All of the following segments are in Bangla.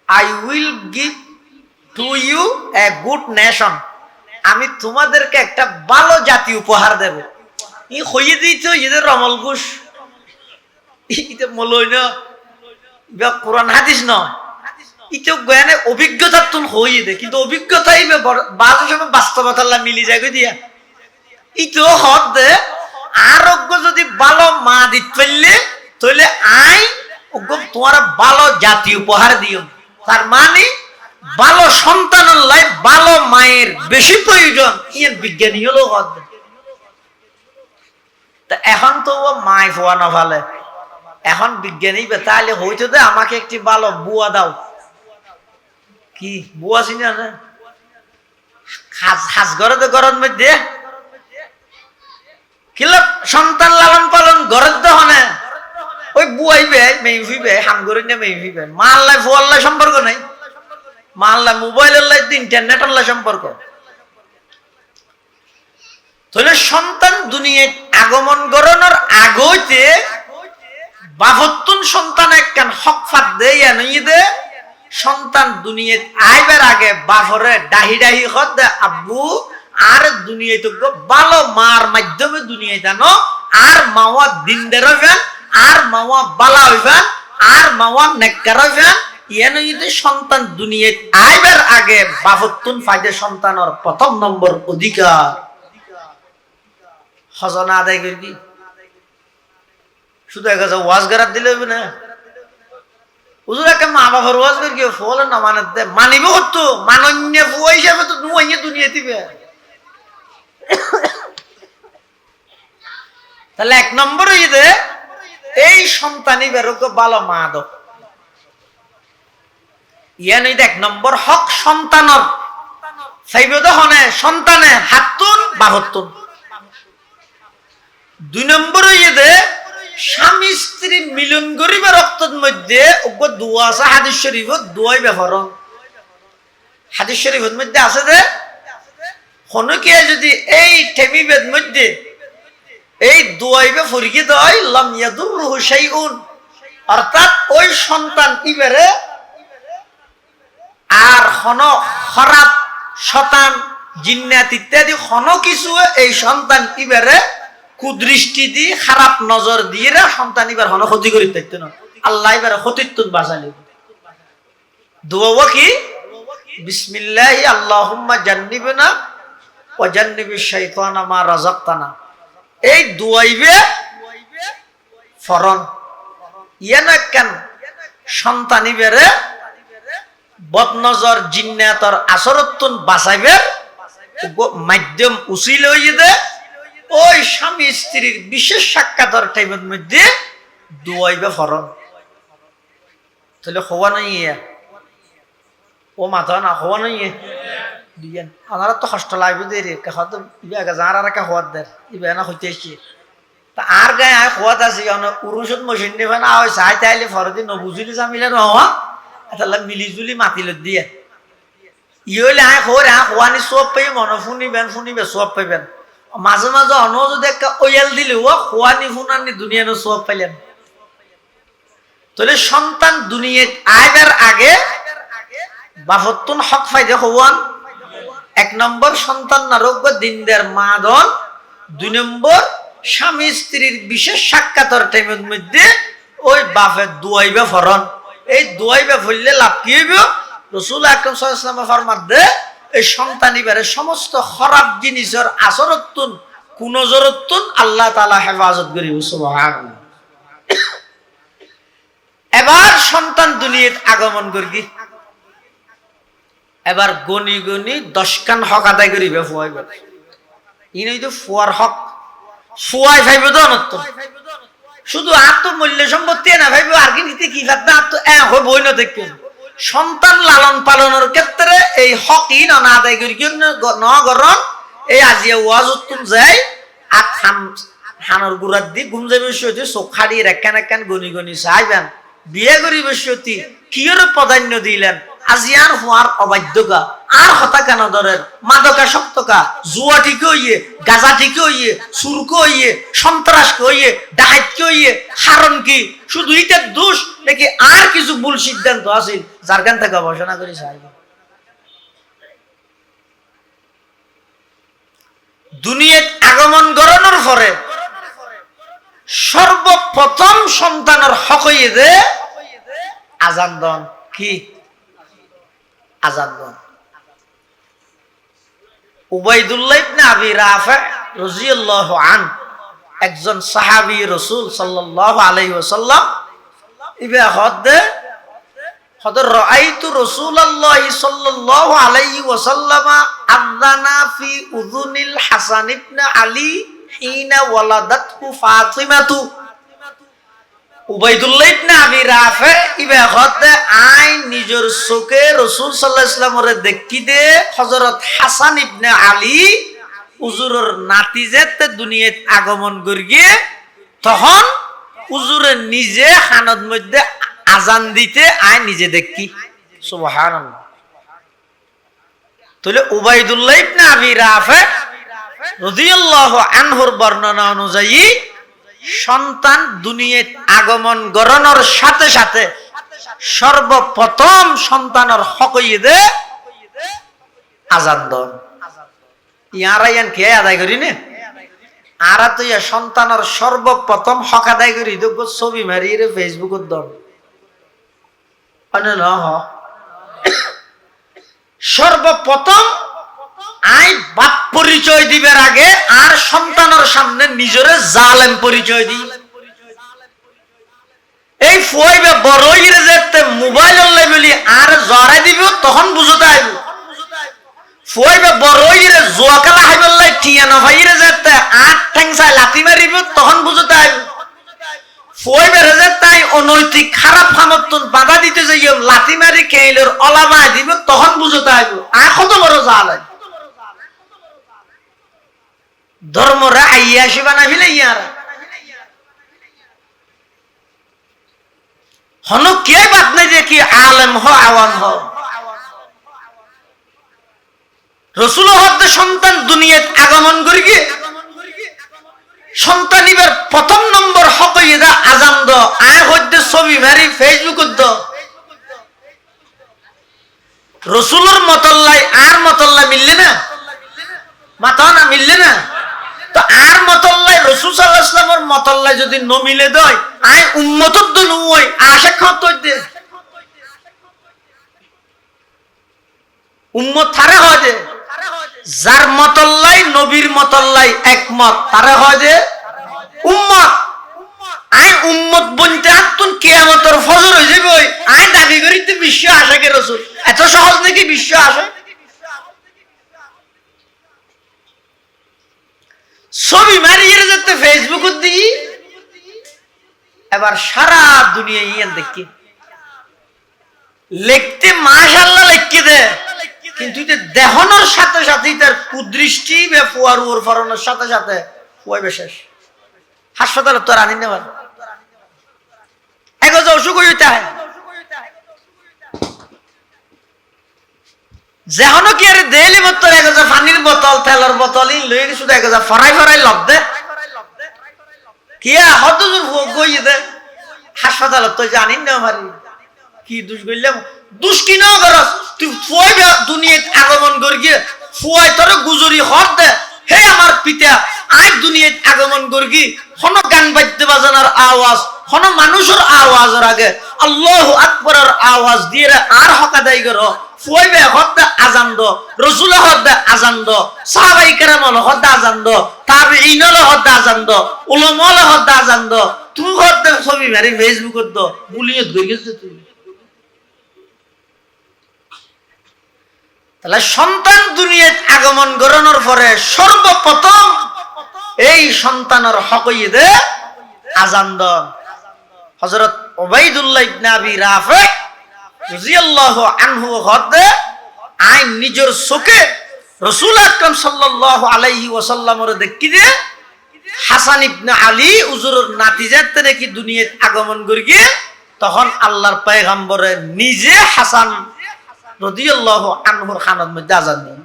I will give to you a good nation, আমি তোমাদেরকে একটা ভালো জাতি উপহার দেব। ই হইয়ে দিয়েছ এদের রমল ঘুষ, ইতে মলই না, কোরআন হাদিস নয়, ইতে জ্ঞানে অভিজ্ঞতা তুন হইয়ে দে, কিন্তু অভিজ্ঞতাই বাজে সময় বাস্তবতা মিলি যায় দিয়া ইতেও হদ দে। আরোগ্য যদি ভালো মা দিতে পারলে তাহলে আই তোমার ভালো জাতি উপহার দিও। তার মানে ভালো সন্তানের লাই ভালো মায়ের বেশি প্রয়োজন, ইয়ে বিজ্ঞানী হলো হদ। তা এখন তো ও মায় ফোয়া না ভালে, এখন বিজ্ঞানী তাহলে হইতে দে আমাকে একটি ভালো বুয়া দাও। কি বুয়া চিনা না? হাজ ঘরে তো ঘরের মধ্যে কিলা সন্তান লালন পালন ঘরের তো হনে ওই বুয়াইবে মেয়ে ফিবে হাম করে নিয়ে মেয়ে ফিবে। মা আল্লাহ ফু আল্লাহ সম্পর্ক নাই, মা আল্লাহ মোবাইল আল্লাহ ইন্টারনেট আল্লাহ সম্পর্ক। তাহলে সন্তান দুনিয়ায় আগমন করানোর আগতে বাহত্তর সন্তান একখান হক ফাঁক দেয় নিয়ে দে। সন্তান দুনিয়ায় আইবার আগে বাফরে ডাহি ডাহি হদ দে আব্বু আর দুনিয়ায় তো ভালো মার মাধ্যমে দুনিয়ায় জানো, আর মাওয়া দিনদার হইবেন, আর মাওয়া বালা হইবেন, আর মাওয়া নেককার হইবেন। ইয়ানো যদি সন্তান দুনিয়ায় আইবার আগে বাহত্তর ফাইদে সন্তানের প্রথম নম্বর অধিকার হজনা আদায় করবি। শুধু এক ওয়াজ গারাত দিলে হবে না, হুজুর একটা মা বাবার ওয়াজ করি ফল না মানে মানিব হতো মানন্য ফুয়া হিসাবে তো নুয়াইয়ে দুনিয়া দিবে। তাহলে এক নম্বর হইতে এই সন্তানই বেরোক ভালো মা দো, ইয়া নই এক নম্বর হক সন্তানর চাইবে তো হনে সন্তানে হাতুন বাহত্তর। দুই নম্বর হইতে স্বামী স্ত্রী মিলন করিবার রক্তের মধ্যে দোয়া আছে হাদিস শরীফত, দোয়াই ব্যবহারণ হাদিস শরীফের মধ্যে আছে যে হনকিয়া যদি এই ঠেমিবেদ মধ্যে এই দোয়াইবে ফরিকে দেয় লাম ইয়াদুররুহু শাইউন, অর্থাৎ ওই সন্তান ইবারে আর হন খারাপ শতান জিন্নাত ইত্যাদি হন কিছু এই সন্তান ইবারে কুদৃষ্টি দি খারাপ নজর দিয়ে সন্তান এবার হন ক্ষতি করি থাকতো না, আল্লাহ এবার ক্ষতিত্বন বাঁচালি। দোয়া কি বিসমিল্লাহি আল্লাহুম্মা জান্নিবনা ওয়া জান্নিবিশ শাইতানা মা রাযাকতানা, এই দোয়াইবে ফরন ইয়ান কেন সন্তান এবারে বদনজর জিন্নাতর আসরত্বন বাঁচাইবে মাধ্যম উচিল হইয়ে দে। ওই স্বামী স্ত্রীর বিশেষ সাক্ষাতের টাইমের মধ্যে দোয়াইবে ফরন। তাহলে হওয়া নাই ও মাথা না হওয়া নাই দিয়েন আমার তো কষ্ট লাগবে দে রে হয়তো যার আর একটা হওয়ার দের ইবে না হইতে এসছে তা আর গায়ে আয় হওয়াত আছে উরুষত মশিন নেবে না হয় চাই তাইলে ফরদি নবুঝিলি জামিলে নহা তাহলে মিলিজুলি মাতিল দিয়ে ইলে আয় হরে হওয়ানি সব পাই মনে শুনিবে সব পাইবেন। মাঝে মাঝে অন যদি একটা ওয়াল দিলে ও খোয়ানি ফুনানি দুনিয়ানো সব পাইলেন। তাহলে সন্তান দুনিয়ায় আইবার আগে বাহত্তর হক ফাইদে হওয়ান। এক নম্বর সন্তান নারোগ্য দিনদার মা দন, দুই নম্বর স্বামী স্ত্রীর বিশেষ সাক্ষাতের টাইমের মধ্যে ওই বাপের দোয়াইবে ফরন। এই দোয়াইবে ফললে লাভ কি হইব? রাসূল আকরাম সাল্লাল্লাহু আলাইহি ওয়াসাল্লাম ফরমাতে এই সন্তান ইবারে সমস্ত খারাপ জিনিসের আসরতুন কুনজরতুন আল্লাহ তাআলা হেফাজত করি। সুবহানাল্লাহ। এবার সন্তান দুনিয়াত আগমন করবি, এবার গনি গনি 10 খান হক আদায় করিবে ফুয়াইবে। ইনই তো ফুয়ার হক ফুয়াই ভাইবে তো অনত শুধু আত্মমূল্য সম্পত্তি না ভাইবে আর কি ফাদা আত্ম হই না দেখবেন। সন্তান লালন পালনের ক্ষেত্রে এই হকই না আদায় করি নগরণ এই আজিয়া ওয়াজতুন যায় আর হানর গুড়ার দি ঘুম যাবে সত্যি চোখ হারিয়ে একখান গনি গনি চাইবেন। বিয়ে করিবে সত্যি কিয়র প্রাধান্য দিলেন আজিয়ার হওয়ার অবাধ্যতা আর হতা কেন ধরেন মাদকাসক্তকা জুয়া ঠিক হইয়ে গাজা ঠিক হইয়ে সুরক হইয়ে সন্ত্রাসকে হইয়ে ডাকাতকে হইয়ে কারণ কি শুধু ইটার দোষ নাকি আর কিছু ভুল সিদ্ধান্ত আছে যার কান থেকে গবেষণা করে চাইব দুনিয়াত আগমন করানোর পরে সর্বপ্রথম সন্তানের হক হইয়ে দে আজান দন কি আজান দন উবাইদুল্লাহ ইবনে আবি রাফি রাদিয়াল্লাহু আনহু একজন সাহাবী রাসূল সাল্লাল্লাহু আলাইহি ওয়াসাল্লাম ইবে হদে হদর রাআইতু রাসূলুল্লাহ সাল্লাল্লাহু আলাইহি ওয়াসাল্লাম আযানা ফি উযুনিল হাসান ইবনে আলী হিনা ওয়ালাদাতহু ফাতিমাতু উবাইদুল্লাহ ইবনে আবি রাফি ইবে হদে আই নিজের চোখে রাসূল সাল্লাল্লাহু আলাইহি ওয়াসাল্লামরে দেখি দে হযরত হাসান ইবনে আলী হুজুরের নাতিজেতে দুনিয়াত আগমন করিয়ে তখন হুজুরে নিজে খানত মধ্যে আজান দিতে আই নিজে দেখি সুবহানাল্লাহ তাহলে উবাইদুল্লাহ ইবনে আবি রাফি রাদিয়াল্লাহু আনহুর বর্ণনা অনুযায়ী সন্তান দুনিয়াত আগমন করানোর সাথে সাথে সর্বপ্রথম সন্তানের হক হইয়ে দে আজান দন ইয়ারা ইয়ান কে আদায় করি না আরা তো ইয়া সন্তানের সর্বপ্রথম হক আদায় করি দেখো ছবি মারিয়ে রে ফেসবুকত দন অন্য হ সর্বপ্রথম আই বাপ পরিচয় দিবার আগে আর সন্তানের সামনে নিজরে জালেম পরিচয় দি এই ফুয়াইবে বড় হইরে যেতে মোবাইল অনলাই বলি আর জড়াই দিব তখন বুঝতে আইব ফুয়াইবে বড় হইরে জুয়া খেলা হাইবল্লাই টিয়ানো ভাইরে যেতে আট ঠ্যাংসায় লাথি মারিব তখন বুঝতে আইব ফুয়াইবে রেজে তাই অনৈতিক খারাপ খামতন বাধা দিতে যাই লাথি মারি খেইলের অলামায় দিব তখন বুঝতে আইব আর কত বড় জালেম ধর্মরা আইয়াসি বানাই ফেলে ইয়ারা হন কে বাদ নাই যে কি আলেম হ আওয়াম হ রসুল হদ্দে সন্তান দুনিয়াত আগমন করি গিয়ে সন্তান ইবার প্রথম নম্বর হক ইদা আজান দ আয় হদ্দে ছবি মারি ফেসবুকত দ রসুলের মতল্লাই আর মতল্লাই মিললে না মাথা না মিললে না তো আর মতল্লাই রাসূল সাল্লাল্লাহু আলাইহি ওয়াসাল্লামের মতল্লাই যদি ন মিলে দয় আই উম্মতত দ নই আশা খত দে উম্মত থারে হয় যে যার মতল্লাই নবীর মতল্লাই একমত তারে হয় যে উম্মত আই উম্মত বনতে আতুন কিয়ামতের ফজর হই যাবে আই দাবি করিতে বিশ্ব আশাকে রাসূল এত সহজ নাকি বিশ্ব আসে ছবি মারিয়ে যেতে ফেসবুকত দি এবার সারা দুনিয়া ইয়ান দেখি লিখতে মাশাআল্লাহ লিখকে দে কিন্তু দেহনের সাথে সাথে তার কুদৃষ্টি বে ফুয়ার ওর ফরানোর সাথে সাথে ফুয়াই বিশেষ হাসপাতালে তো রানি নেবার এগো অসুখ হইতে হয় যেহনো কি আরে দেলি বোতল এগো পানির বোতল তেলের বোতল ই লই শুধু এগো ফরাই ফরাই লব দে কিয়া হদুর গই দে হাসপাতালে তো জানি না মারি কি দুষ গইলাম দুষ কি না করস তুই ফুয়াই দুনিয়াত আগমন করি গিয়ে ফুয়াই তোর গুজরি হদ দে হে আমার পিতা আজ দুনিয়াত আগমন করি কোন গান বাজতে বাজানোর আওয়াজ কোন মানুষের আওয়াজের আগে আল্লাহু আকবরের আওয়াজ দিয়ে আর হক আদায় করো ফুয়াইবে হদ আজান দো রাসূল হদ আজান দো সাহাবায়ে কেরাম হদ আজান দো তাবিঈন হদ আজান দো উলামা হদ আজান দো তুই হদ ছবি মারি ফেসবুকত দো বুলিয়ত গই গেছ তুই তাহলে সন্তান দুনিয়াত আগমন করানোর পরে সর্বপ্রথম এই সন্তানের হক হইয়ে দে আজান দাও হযরত উবাইদুল্লাহ ইবনে আবি রাফি রাদিয়াল্লাহু আনহু হদে আই নিজের চোখে রাসূল আকরাম সাল্লাল্লাহু আলাইহি ওয়াসাল্লামের দেখি দে হাসান ইবনে আলী হুজুরের নাতিজাতে নাকি দুনিয়াত আগমন করি গিয়ে তখন আল্লাহর পয়গম্বরে নিজে হাসান রাদিয়াল্লাহু আনহুর খানার মধ্যে আজান দিই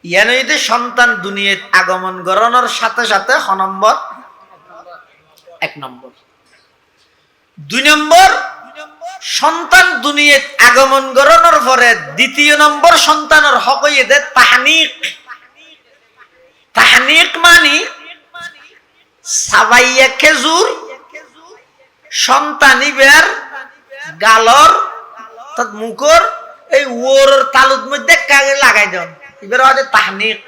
ইয়ানইতে সন্তান দুনিয়াত আগমন করানোর সাথে সাথে খ নম্বর 1 নম্বর 2 নম্বর সন্তান দুনিয়াত আগমন করানোর পরে দ্বিতীয় নম্বর সন্তানের হক হইতে তাহনিক তাহনিক মানে সাবাইয়া খেজুর সন্তানিবের গালর তত মুখর এই ওর তালুর মধ্যে কাগে লাগাই দেন এবার হচ্ছে তাহনিক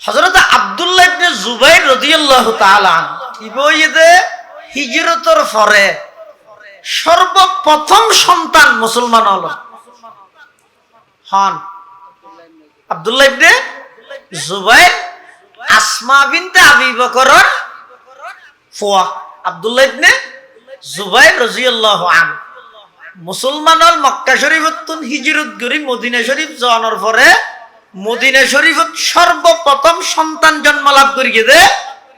হযরত আব্দুল্লাহ ইবনে জুবাইর রাদিয়াল্লাহু তাআলা ইবইদে হিজরতের পরে সর্বপ্রথম সন্তান মুসলমান হলো হন আব্দুল্লাহ ইবনে জুবাইর আসমা বিনতে আবি বকরের ফুয়া আব্দুল্লাহ ইবনে জুবাইর রাদিয়াল্লাহু আনহু মুসলমান হল মক্কা শরীফতুন হিজরত করি মদিনা শরীফ যাওয়ার পরে মদিনা শরীফত সর্বপ্রথম সন্তান জন্ম লাভ করিয়ে দে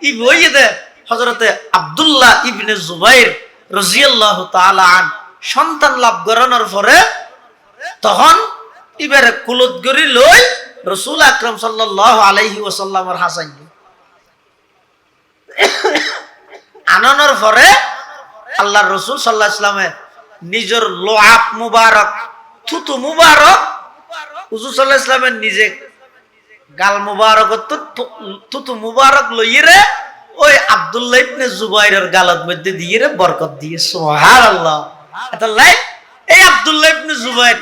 ই বইয়ে দে হযরতে আব্দুল্লাহ ইবনে জুবাইর রাদিয়াল্লাহু তাআলা আন সন্তান লাভ করানোর পরে তখন ইবারে কুলত গরি লই রাসূল আকরাম সাল্লাল্লাহু আলাইহি ওয়াসাল্লামের হাসান আনানোর পরে আল্লাহর রাসূল সাল্লাল্লাহু আলাইহি ওয়াসাল্লামে নিজের লোআব মুবারক থুতু মুবারক হুজুর সাল্লাল্লাহু আলাইহি ওয়াসাল্লামের নিজে গাল মুবারক থুতু মুবারক লইরে ওই আব্দুল্লাহ ইবনে জুবাইরের গালত মধ্যে দিয়ে বরকত দিয়ে সুবহানাল্লাহ এটা লাই এই আব্দুল্লাহ ইবনে জুবাইর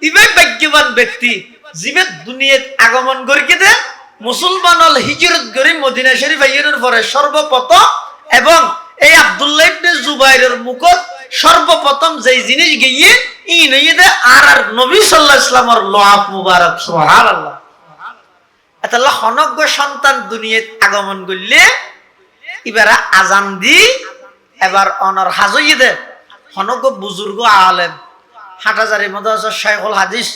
ইবে ভাগ্যবান ব্যক্তি জিবে দুনিয়াত আগমন করিকে দে মুসলমান হল হিজরত করে মদিনা শরীফ আইয়ার পরে সর্বপ্রথম এবং এই আব্দুল্লাহ ইবনে জুবাইরের মুখত সর্বপ্রথম যেই জিনিস গিয়ে ই নইয়ে দে আর নবী সাল্লাল্লাহু আলাইহি ওয়াসাল্লামের লোআব মুবারক সুবহানাল্লাহ এতলা হনজ্ঞ সন্তান দুনিয়াত আগমন করলে এবারে আজান দি এবার অনর হাজইয়ে দে হনজ্ঞ বুজুর্গ আলেম হাটাজারি মাদ্রাসা শাইখুল হাদিস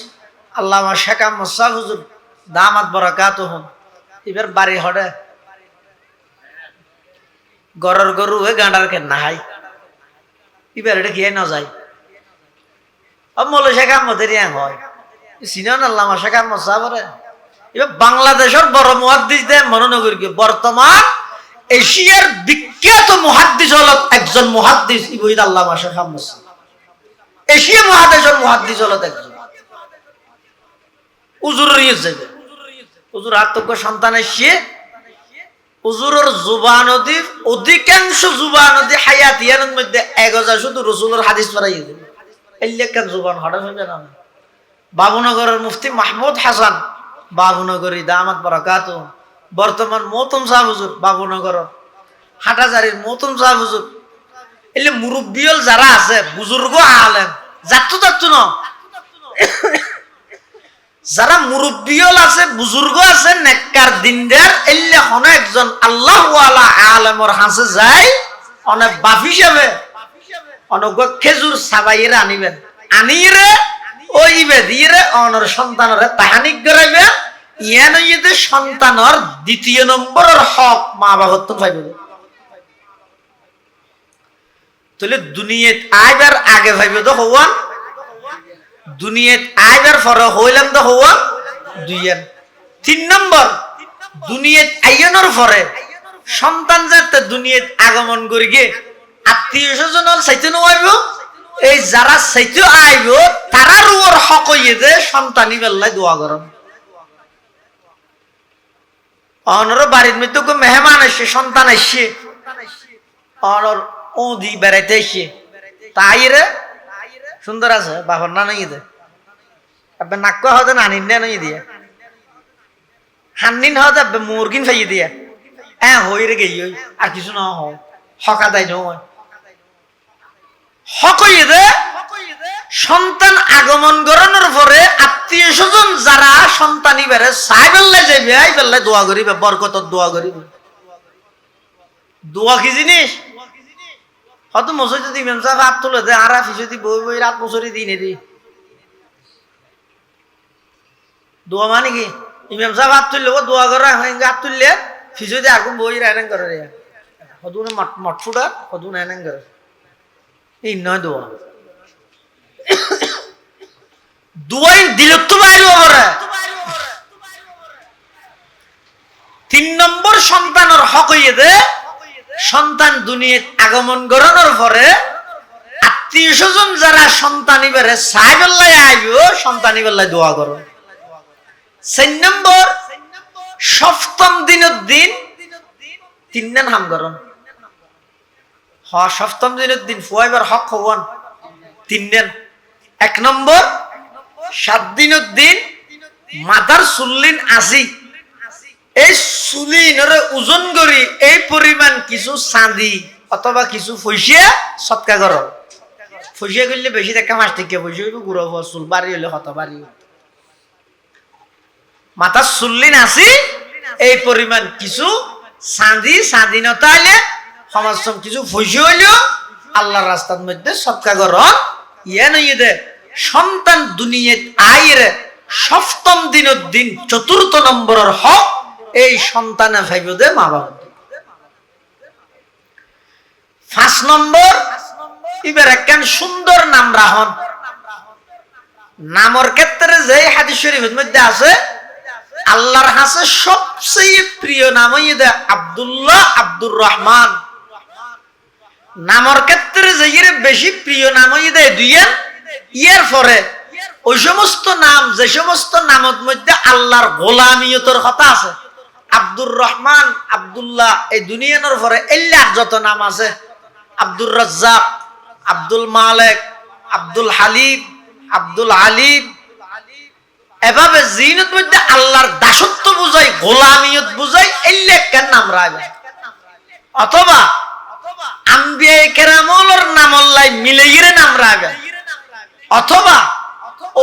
আল্লামা শেখ আহমদ সাহ হুজুর দামাত বারাকাতুহুম এবার বাড়ি হড়ে গরর গরু হয়ে গাঁডার কে নাহাই এবার এটা গিয়ে না যায় মৌলা শেখ আহমদের ইয়াং হয় চিনেন আল্লামা শেখ আহমদ সাহরে এবার বাংলাদেশের বড় মুহাদ্দিস দেন মনোনগর বর্তমান এশিয়ার বিখ্যাত মুহাদ্দিস হল একজন মুহাদ্দিস ইবুইদ আল্লামা শেখ আহমদ এশিয়া মহাদেশের মুহাদ্দিস হল একজন উজুরের যাবে উজুর আত্মজ্ঞ সন্তান এসে উজুরের জুবানদি অধিকাংশ জুবানদি হায়াত ইয়ানের মধ্যে 1000 শুধু রাসূলের হাদিস পড়াই দেবে এল্লেকান জুবান হঠাৎ হবে না বাবুনগরের মুফতি মাহমুদ হাসান বাবুনগরী দামাত বারাকাতুহু বর্তমান মহতম সাহেব হুজুর বাবুনগর হাটাজারির মহতম সাহেব হুজুর এলে মুরব্বিয়ল যারা আছে বুজুর্গ আলেম যাত্তু না যারা মুরব্বিয়ল আছে বুজুর্গ আছে নেককার দিনদার এলে হন একজন আল্লাহ ওয়ালা আলেমর হাসে যায় অনেক বাপ হিসাবে অনেক খেজুর সাবাইরে আনিবেন আনিরে ওইবে দিয়ে অনর সন্তানের তাহানিক করাইবে ইয়ান ইয়েতে সন্তানের দ্বিতীয় নম্বরের হক মা বাবার তো পাইবে তাহলে দুনিয়াত আইবার আগে ভাইবে তো হওয়ান দুনিয়াত আইবার পরে হইলাম তো হওয়ান দুইয়ান 3 নম্বর দুনিয়াত আইয়ানোর পরে সন্তান যাতে দুনিয়াত আগমন করি গে আত্মীয় স্বজন চাইতে নইব এই যারা চাইতে আইব তারার ওর হক হইয়ে যে সন্তানি বেল্লাই দোয়া করম অনর বাড়ির মধ্যে কো মেহমান আসে সন্তান আসে অনর ওদি বেড়াইতে আসে তাইরে সুন্দর আছে বাবার না নাই দে আবে নাক্ক হতে নানিন না নাই দিয়ে হান্নিন হতে আবে মুরগিন ফাইয়ে দিয়ে হইরে গেই আর কিছু না হয় হকা দেয় নয় হক হইয়ে দে সন্তান আগমন করানোর পরে আত্মীয় স্বজন যারা সন্তানি বেড়ে চাই বেললে যাবে আই বেললে দোয়া করিবে বরকতর দোয়া করিবে দোয়া কি জিনিস হয়তো মসজিদ যদি ইমাম সাহেব হাত তুলে দেয় আর ফিসদি বই বই রাত বছরই দিনে দি দোয়া মানে কি ইমাম সাহেব হাত তুললে দোয়া করা হাত তুললে ফিসদি আগুন বই রায়ন করে হদুনে মঠফুটা হদুন এনে করে এই নয় দোয়া দুয়াই দিল তো বাইরে করে। 3 নম্বর সন্তানের হক হইয়ে দে সন্তান দুনিয়াত আগমন করানোর পরে আত্মীয় স্বজন যারা সন্তানি বেড়ে সাহেবেল্লাই আইব সন্তানি বেল্লাই দোয়া করো। 4 নম্বর সপ্তম দিনের দিন 3 দিন হাম করুন। সপ্তম দিনের দিন ফুয়াইবার হক হওয়ান 3 দিন। 1 নম্বর 7 দিনের দিন মাথার চুল্লিন আসি এই চুলিনরে ওজন করি এই পরিমাণ কিছু চাঁদি অথবা কিছু পয়সা সৎকা করো। পয়সা করলে বেশি দেখা মাস থেকে পয়সা হইব গুড়ো চুল বাড়ি হলে হত বাড়ি মাথার চুল্লিন আসি এই পরিমাণ কিছু চাঁদি স্বাধীনতা আইলে সমাজ কিছু পয়সা হইলেও আল্লাহর রাস্তার মধ্যে সৎকা করো। ইয়ে নই দে সন্তান দুনিয়াত আইর সপ্তম দিনের দিন 4র্থ নম্বরের হক এই সন্তানে ভাইব দে মা বাবা। 5 নম্বর এবার একখান সুন্দর নাম রাহন। নামর ক্ষেত্রে যে হাদিস শরীফের মধ্যে আছে আল্লাহর কাছে সবচেয়ে প্রিয় নাম হইছে আব্দুল্লাহ আব্দুর রহমান। নামর ক্ষেত্রে যে বেশি প্রিয় নাম হইছে দুইয়ের ইয়ার পরে ওই সমস্ত নাম যে সমস্ত নামের মধ্যে আল্লাহর গোলামিয়তের কথা আছে আব্দুর রহমান আব্দুল্লাহ এই দুনিয়ার পরে আল্লাহর যত নাম আছে আব্দুর রাজ্জাক আব্দুল মালিক আব্দুল হালিম আব্দুল আলিম এভাবে জিনের মধ্যে আল্লাহর দাসত্ব বুঝাই গোলামিয়ত বুঝাই আল্লাহ কেন নাম রাখবে। অথবা আম্বিয়া কেরামলের নাম আল্লাহ মিলাইয়ে নাম রাখবে। অথবা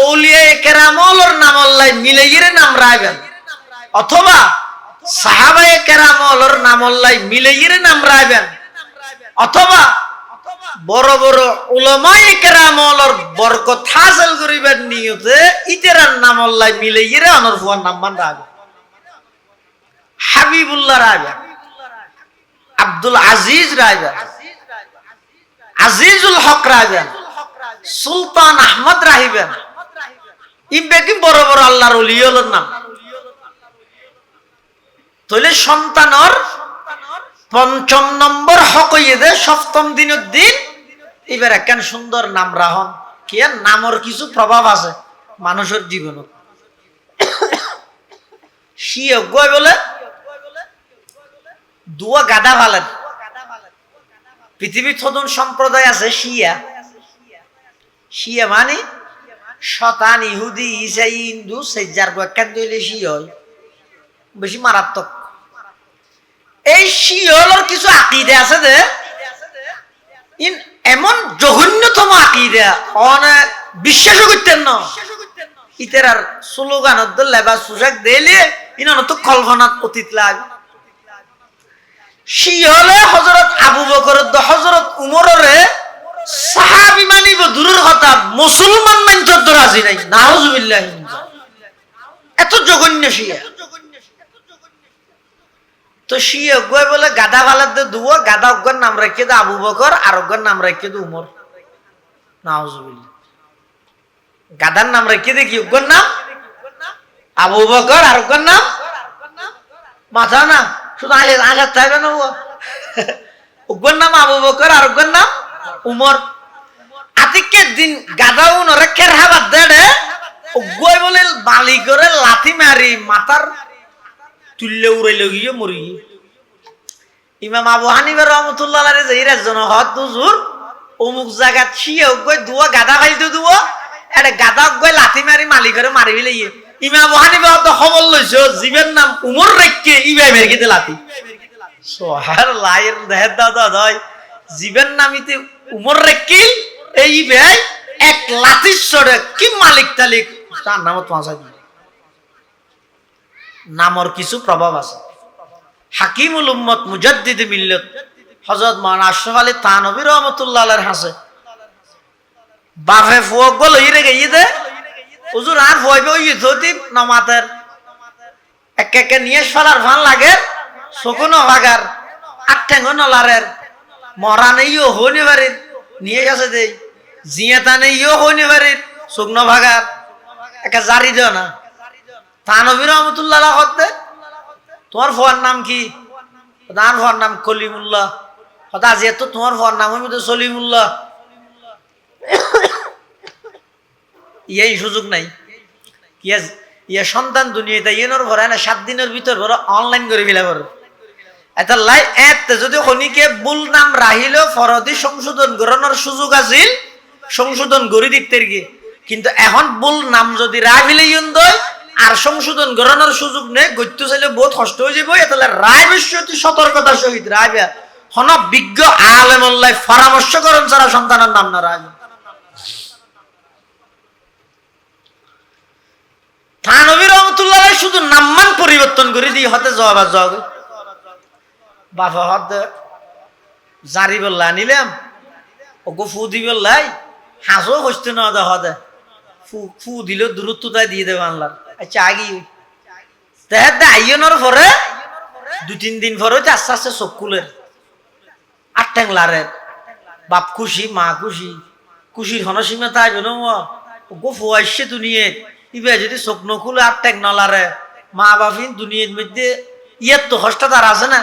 আউলিয়া কেরামলের নাম আল্লাহ মিলাইয়ে নাম রাখবেন। অথবা সাহাবায়ে কেরামলের নাম আল্লাহ মিলাইয়ে নাম রাখবেন। অথবা বড় বড় উলামায়ে কেরামলের বরকত হাসিল করিবার নিয়তে ইতেরার নাম আল্লাহ মিলাইয়ে অনর ফুয়ার নাম মান রাখবেন। হাবিবুল্লাহ রাখবেন, আব্দুল আজিজ রাখবেন, আজিজুল হক রাখবেন, সুলতান আহমদ রাখবেন। ইবেকি বড় বড় আল্লাহর ওলিয়র নাম। তাহলে সন্তানর 5ম নম্বর হক হইয়ে দে সপ্তম দিনের দিন এবার একখান সুন্দর নাম রাহন। কি নামর কিছু প্রভাব আছে মানুষের জীবনত। শিয়া গয় বলে দুয়া গাদা ভালেন। পৃথিবীর থদন সম্প্রদায় আছে শিয়া। শিয়া মানে শতান ইহুদি ইসাই হিন্দু সেজার একখান দিলে শিয়া হয় বেশি মারাত্মক। এই শিয়লের কিছু আকীদা আছে যে এমন জঘন্যতম আকীদা অনেক বিশ্বাস করতেন না। ইতের আর স্লোগান লেবাস পোশাক দিলে ইনানো তো কল্পনাত অতীত লাগে। শিয়লে হযরত আবু বকর হযরত উমরের সাহাবী মানিব দূরের কথা মুসলমান মানতে রাজি নাই। নাউজুবিল্লাহ। এত জঘন্য শিয়া। তো শিয়া গয় বলে গাদা ভালাতে দুয়া গাদা অজ্ঞার নাম রাখিয়ে দে আবু বকর আর অজ্ঞার নাম রাখিয়ে দে উমর। নাউজুবিল্লাহ। গাদার নাম রাখিয়ে দে কি অজ্ঞার নাম আবু বকর আর অজ্ঞার নাম মাথা না শুধু আঘাত থাকবে না অজ্ঞার নাম আবু বকর আর অজ্ঞার নাম উমর। আতিকের দিন গাদা উনরে কেরহাবাদ দেড়ে গয় বলে বালি করে লাথি মারি মাথার তুললে উড়াইল গিয়ে মরি। ইমাম আবু হানিফা রহমতুল্লাহ আলাইহি যে একজন হদ হুজুর অমুক জায়গা ছিয়ে গয় দুয়া গাদা খাইতে দুয়া এটা গাদা গয় লাথি মারি মালিকের মারি ফেলাইয়ে। ইমাম আবু হানিফা তো খবর লইছো জীবের নাম উমর রেখে ইবাই মেরে গেতে লাথি। সোহার লাইর দেহের দাদা দয় জীবের নামিতে উমর রেখে এই ভাই এক লাথির সরে কি মালিক তালিক তার নামত পৌঁছা দিই। নামর কিছু প্রভাব আছে। হাকিমুল উম্মত মুজাদ্দিদ মিল্লাত হযরত মাওলানা আশরাফ আলী থানভী রাহমাতুল্লাহ আলাইহির হাসে বাফে ফুক বল হইরে গই দে হুজুর আর হইবে ওই যদি নামাতের এক এক নিয়ে ফলার ভান লাগে শকুনো ভাগার আটটেঙ্গ নলারের মরানেইও হনিবারের নিয়ে গেছে দেই জিয়া তানে ইও হইনি বাড়ির শুকনো ভাগার একটা জারি দেও না থানবী রহমতুল্লাহ হতে তোমার ফোয়ার নাম কি তার ফোয়ার নাম কলিমুল্লাহ হতা যেহেতু তোমার ফোয়ার নাম হইবে তো সলিমুল্লাহ এই সুযোগ নাই ইয়া সন্তান দুনিয়াতে ইয়েনোর ভরে না 7 দিনের ভিতর ভরে অনলাইন করে ফেলা করে এটা লাই এত যদি খনিকে ভুল নাম রাহিল ফরদি সংশোধন করানোর সুযোগ আছিল সংশোধন করে দিতে গিয়ে কিন্তু এখন ভুল নাম যদি রাহিলে ইন্দয় আর সংশোধন করানোর সুযোগ নেই গত্য চাইলে বহুত কষ্ট হয়ে যাবে তাহলে রায় বিশ্বতি সতর্কতার সহিত রায় হন বিজ্ঞ আলেমুল্লাহ পরামর্শ করেন ছাড়া সন্তানের নাম না রায় থানবী রহমতুল্লাহ শুধু নামমান পরিবর্তন করে দিয়ে হতে জবাব জগ বাবা হদ জারি বললা নিলাম ওগো ফু দি বললাই হাসো হসতে না দে হদে ফু দিল দূরত্বতায় দিয়ে দেবে আনলাম আচ্ছা আগি দেখ আইয়নের পরে 2-3 দিন পরে আস্তে আস্তে চকুলের আটটাং লারে বাপ খুশি মা খুশি খুশির হনসীমা তাই বেন ওগো ফু আসছে দুনিয়ে ইবে যদি চোখ নখুলে আটটাং নলারে মা বাপিন দুনিয়ার মধ্যে ইয়ার তো হস্তা তার আছে না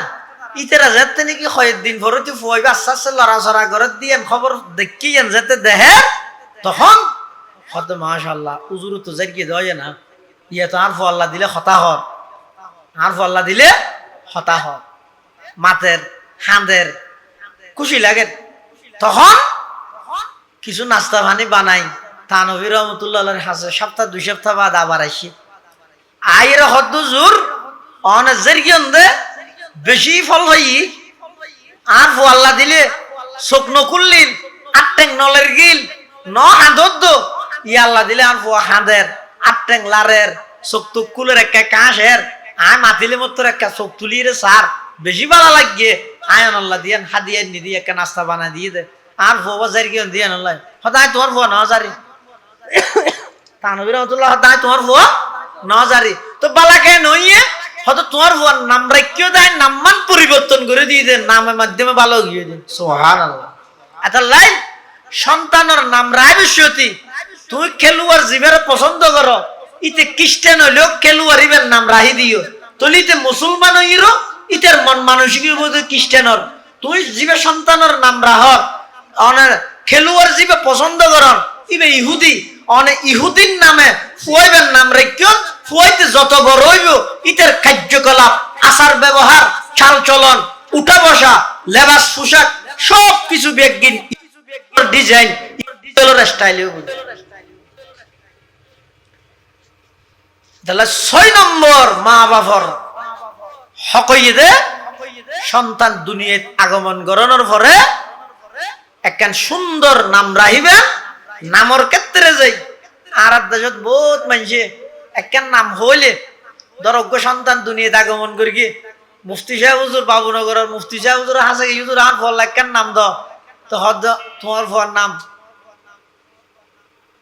ইতেরা যেতে নাকি কয়েকদিন পরে তুই ফুয়াইবে আস্তে আস্তে লড়াচড়া করে দিয়ে খবর দেখিয়েন যেতে দেহে তখন হত মাশাআল্লাহ উজুর তো জারিয়ে দেওয়া না ইয়ে তো আর ফল্লা দিলে হতাহর আর ফল্লা দিলে হতাহর মাতের হাঁদের খুশি লাগে তখন কিছু নাস্তা পানি বানাই থানবী রহমতুল্লাহ হাসে সপ্তাহ 2 সপ্তাহ বাদ আবার আসি আয়ের হদ্দ জোর অনেক জারিয়ে দে বেশি ফল হই আর ফল্লা দিলে চোখ নকুল্লিল আটটেং নলের গিল ন হাঁদত ইয়া আল্লাহ দিলে আর ফুয়া হাঁদের আটটেং লারের চোখ টুক কুলের একটা কাঁশের আয় মাতিলে মতো একটা চোখ তুলিয়ে সার বেশি ভালো লাগিয়ে আয়ন আল্লাহ দিয়ে হাদিয়ে নিদি একটা নাস্তা বানা দিয়ে দে আর ফুয়া জারি কেন দিয়ে আল্লাহ হতায় তোমার ফুয়া ন জারি থানবী রহমতুল্লাহ হতায় তোমার ফুয়া ন জারি তো বালাকে নইয়ে হয়তো তোমার ফুয়ার নাম রাখিও দেয় নামমান পরিবর্তন করে দিয়ে দেন নামের মাধ্যমে ভালো গিয়ে দেন সুবহানাল্লাহ এটা লাইন সন্তানের নাম রায় বিশ্বতি তুমি খেলুয়ার জীবের পছন্দ করো ইতে খ্রিস্টান হইলেও খেলুয়ার ইবের নাম রাহি দিও তলিতে মুসলমান হইরো ইতের মন মানসিকের মধ্যে খ্রিস্টানর তুই জীবে সন্তানের নাম রাহর অনেক খেলুয়ার জীবে পছন্দ করন ইবে ইহুদি অনেক ইহুদির নামে ফুয়াইবের নাম রাখিও ফুয়াইতে যত বড় হইব ইতের কার্যকলাপ আচার ব্যবহার চাল চলন উঠা বসা লেবাস পোশাক সব কিছু বেগিন ডিজাইন স্টাইলে তাহলে 6 নম্বর মা বাবার হকইয়ে দে সন্তান দুনিয়ায় আগমন করানোর পরে একখান সুন্দর নাম রাহিবে নামর ক্ষেত্রে যাই আর দেশত বহুত মানুষে একখান নাম হইলে দরজ্ঞ সন্তান দুনিয়াতে আগমন করি কি মুফতি সাহেব হুজুর বাবুনগরের মুফতি সাহেব হুজুর হাসে হুজুর আর ফল একখান নাম দাও তো হদ তোমার ফোয়ার নাম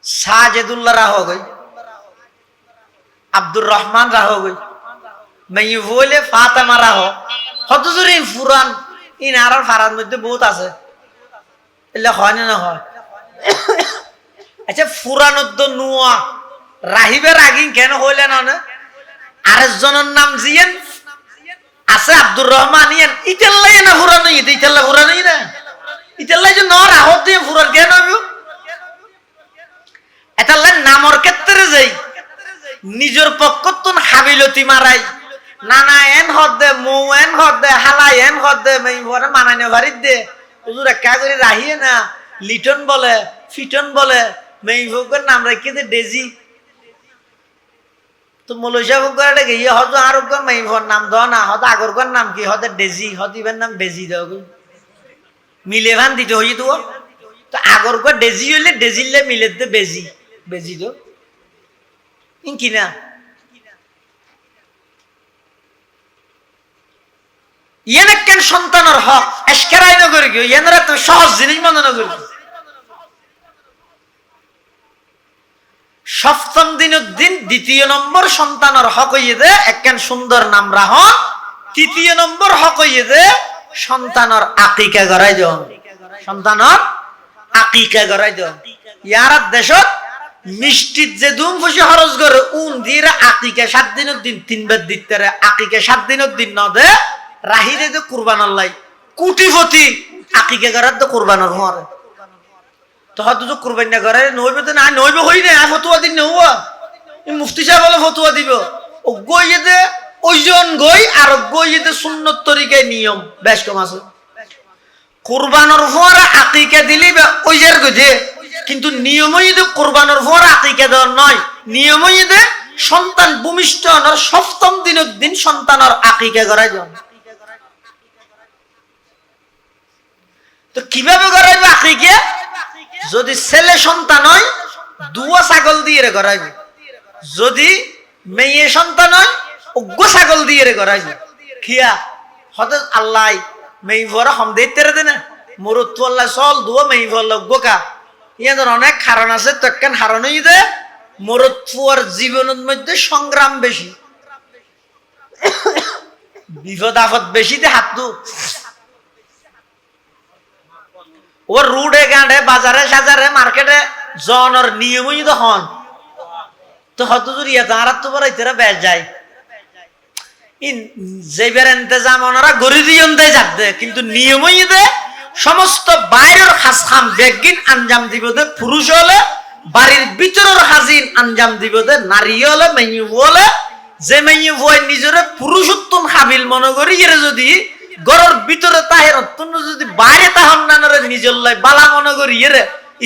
সাজেদুল্লাহ রাহ গই আব্দুর রহমান রাহ গই মেয়ে বলে ফাতেমা রাহ হদ হুজুর এই ফুরান ইন আর ফারার মধ্যে বহুত আছে এলে হয় না হয় আচ্ছা ফুরানোদ্দ নুয়া রাহিবের আগিন কেন হইলে না আরেকজনের নাম জিয়েন আছে আব্দুর রহমান ইয়েন ইতেল্লাই না ফুরানো ইতেল্লা ফুরানোই না ইতেল্লাই যে নর আহত দিয়ে ফুরান কেন হইব এটাল্লাই নামর ক্ষেত্রে যাই নিজের পক্ষতুন হাবিলতি মারাই নানা এন হদ দে মৌ এন হদ দে হালাই এন হদ দে মেই ভরে মানাইনে ভারিত দে হুজুর একা করে রাহিয়ে না লিটন বলে ফিটন বলে মেই ভোগের নাম রাখিয়ে দে ডেজি তো মলইসা ভোগের গিয়ে হয়তো আর মেই ভোর নাম দাও না হয়তো আগরকার নাম কি হতে ডেজি হয়তো ইবের নাম বেজি দাও মিলে ভান দিতে হই তো তো আগরকার ডেজি হইলে ডেজিলে মিলে দে বেজি বেজি দো ইনকি না ইয়েন একখান সন্তানের হক এসকেরাই নগর গিয়ে ইয়েনরা তো সহজ জিনিস মনে নগর সপ্তম দিনের দিন 2য় নম্বর সন্তানের হক হইয়ে দে একখান সুন্দর নাম রাহ 3য় নম্বর হক হইয়ে দে সন্তানের আকিকা করাই দেন সন্তানের আকিকা করাই দিও ইয়ার দেশত মিষ্টিত যে দুম ফুসি খরচ করে উন দিয়ে আকিকা 7 দিনের দিন 3 বার দিতে রে আকিকা 7 দিনের দিন ন দে রাহি দে তো কুরবানার লাই কোটিপতি আকিকা করার তো কুরবানার হরে তো হয়তো তো কুরবানি না করে নইবে তো না নইবে হই না ফতোয়া দিন নওয়া এই মুফতি সাহেব বলে ফতোয়া দিব ও গইয়ে দে ওইজন গই আর গইয়ে দে সুন্নত তরিকায় নিয়ম বেশ কম আছে কুরবানের পর আকিকা দিলি ওইজার গজে কিন্তু নিয়মই দে কুরবানের পর আকিকা দেওয়ার নয় নিয়মই দে সন্তান ভূমিষ্ঠ হওয়ার 7ম দিনের দিন সন্তানের আকিকা করাই যান তো কিভাবে করাইবে আকিকা যদি ছেলে সন্তান হয় দুয়া ছাগল দিয়ে রে করাইবে যদি মেয়ে সন্তান হয় অজ্ঞ ছাগল দিয়ে রে করাইবে খিয়া হতে আল্লাহ মেয়ে ভরা হম দিতে রে না মুরত আল্লাহ চল দুয়া মেয়ে ভরল গোকা ইয়াদের অনেক কারণ আছে তো একখান হারানোই দে মুরত ফুয়ার জীবনের মধ্যে সংগ্রাম বেশি বিপদ আপদ বেশি দে হাত দু ওর রুডে গাঁডে বাজারে সাজারে মার্কেটে জনের নিয়মই তো হন তো হত জুড়িয়া তাঁরা তো বড় ইতারা বেশ যায় যে ইন্তজাম ওনারা গড়ি দিয়ন দেয় যাতে কিন্তু নিয়মই দে সমস্ত বাইরের খাম বেগিন আঞ্জাম দিব দে পুরুষ হলে বাড়ির ভিতরের হাজিন আঞ্জাম দিব দে নারী হলে মেয়ে হলে যে মেয়ে বই নিজের পুরুষোত্তম হাবিল মনে করি এর যদি ঘরের ভিতরে তাহের অত্যন্ত যদি বাইরে তাহন নানরে নিজের লাই বালা মনে করি এর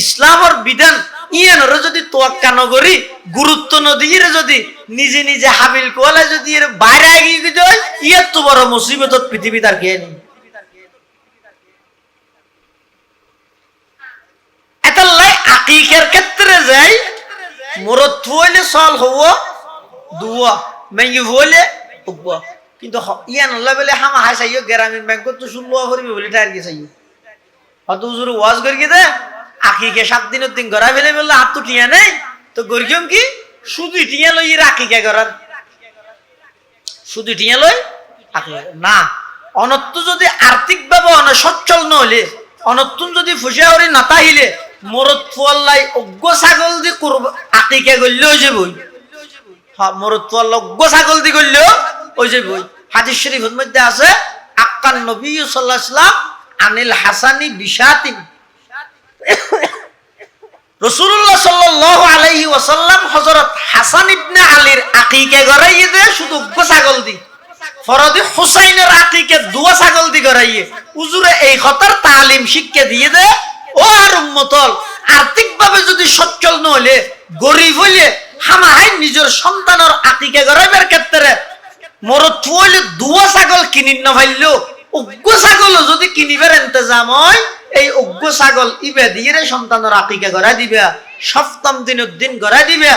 ইসলামের বিধান ইয়ানরে যদি তোয়াক্কা নগরি গুরুত্ব নদীর যদি নিজে নিজে হাবিল কোয়ালে যদি এর বাইরে এগিয়ে যায় ইয়ার তো বড় মুসিবত পৃথিবী তার কে নেই এতাল্লাই আকিকার ক্ষেত্রে যাই মুরত হইলে সল হওয়া দুয়া মেয়ে হইলে উব্বা কিন্তু ইয়ান আল্লাহ বলে হামা হাই চাইও গ্রামীণ ব্যাংক তো শুনলো করিবে বলে টায়ার গিয়ে চাইও হত হুজুর ওয়াজ করি দে আকিকে 7 দিনের দিন গড়া ফেলে বললে হাত তো টিয়া নেই তো গরিকম কি শুধু টিয়া লই আকিকা করার শুধু টিয়া লই আকিকা না অনত্য যদি আর্থিক ভাবে সচ্ছল নহলে অনত্তুন যদি ফুসা হরি না তাহিলে মরত ফুয়াল্লাই অজ্ঞ ছাগল দি করব আকিকা করলে হয়ে যাবই হ্যাঁ মরত ফুয়াল্লা অজ্ঞ ছাগল দি করলেও ওই যে বই হাদিস শরীফের মধ্যে আছে আক্কান নবী সাল্লাল্লাহু আলাইহি ওয়াসাল্লাম আনিল হাসানি বিশাতিন রাসূলুল্লাহ সাল্লাল্লাহু আলাইহি ওয়াসাল্লাম হযরত হাসান ইবনে আলীর আকিকা করাইয়ে দে শুধু ছাগল দি ফরদে হুসাইনের আকিকা দুয়া ছাগল দি করাইয়ে হুজুরে এই কথার তালিম শিক্ষা দিয়ে দে ও আর উম্মতল আর্থিকভাবে যদি সচ্ছল না হলে গরিব হইলে হামাহাই নিজের সন্তানের আকিকা করাইবার ক্ষেত্রে মরত হইলে দুয়া ছাগল কিনিন না ভাইলো অজ্ঞ ছাগল যদি কিনিবার ইন্তজাম হয় এই অজ্ঞ ছাগল ইবে দিয়ে সন্তানের আকিকা করাই দিবে 7ম দিনের দিন করাই দিবে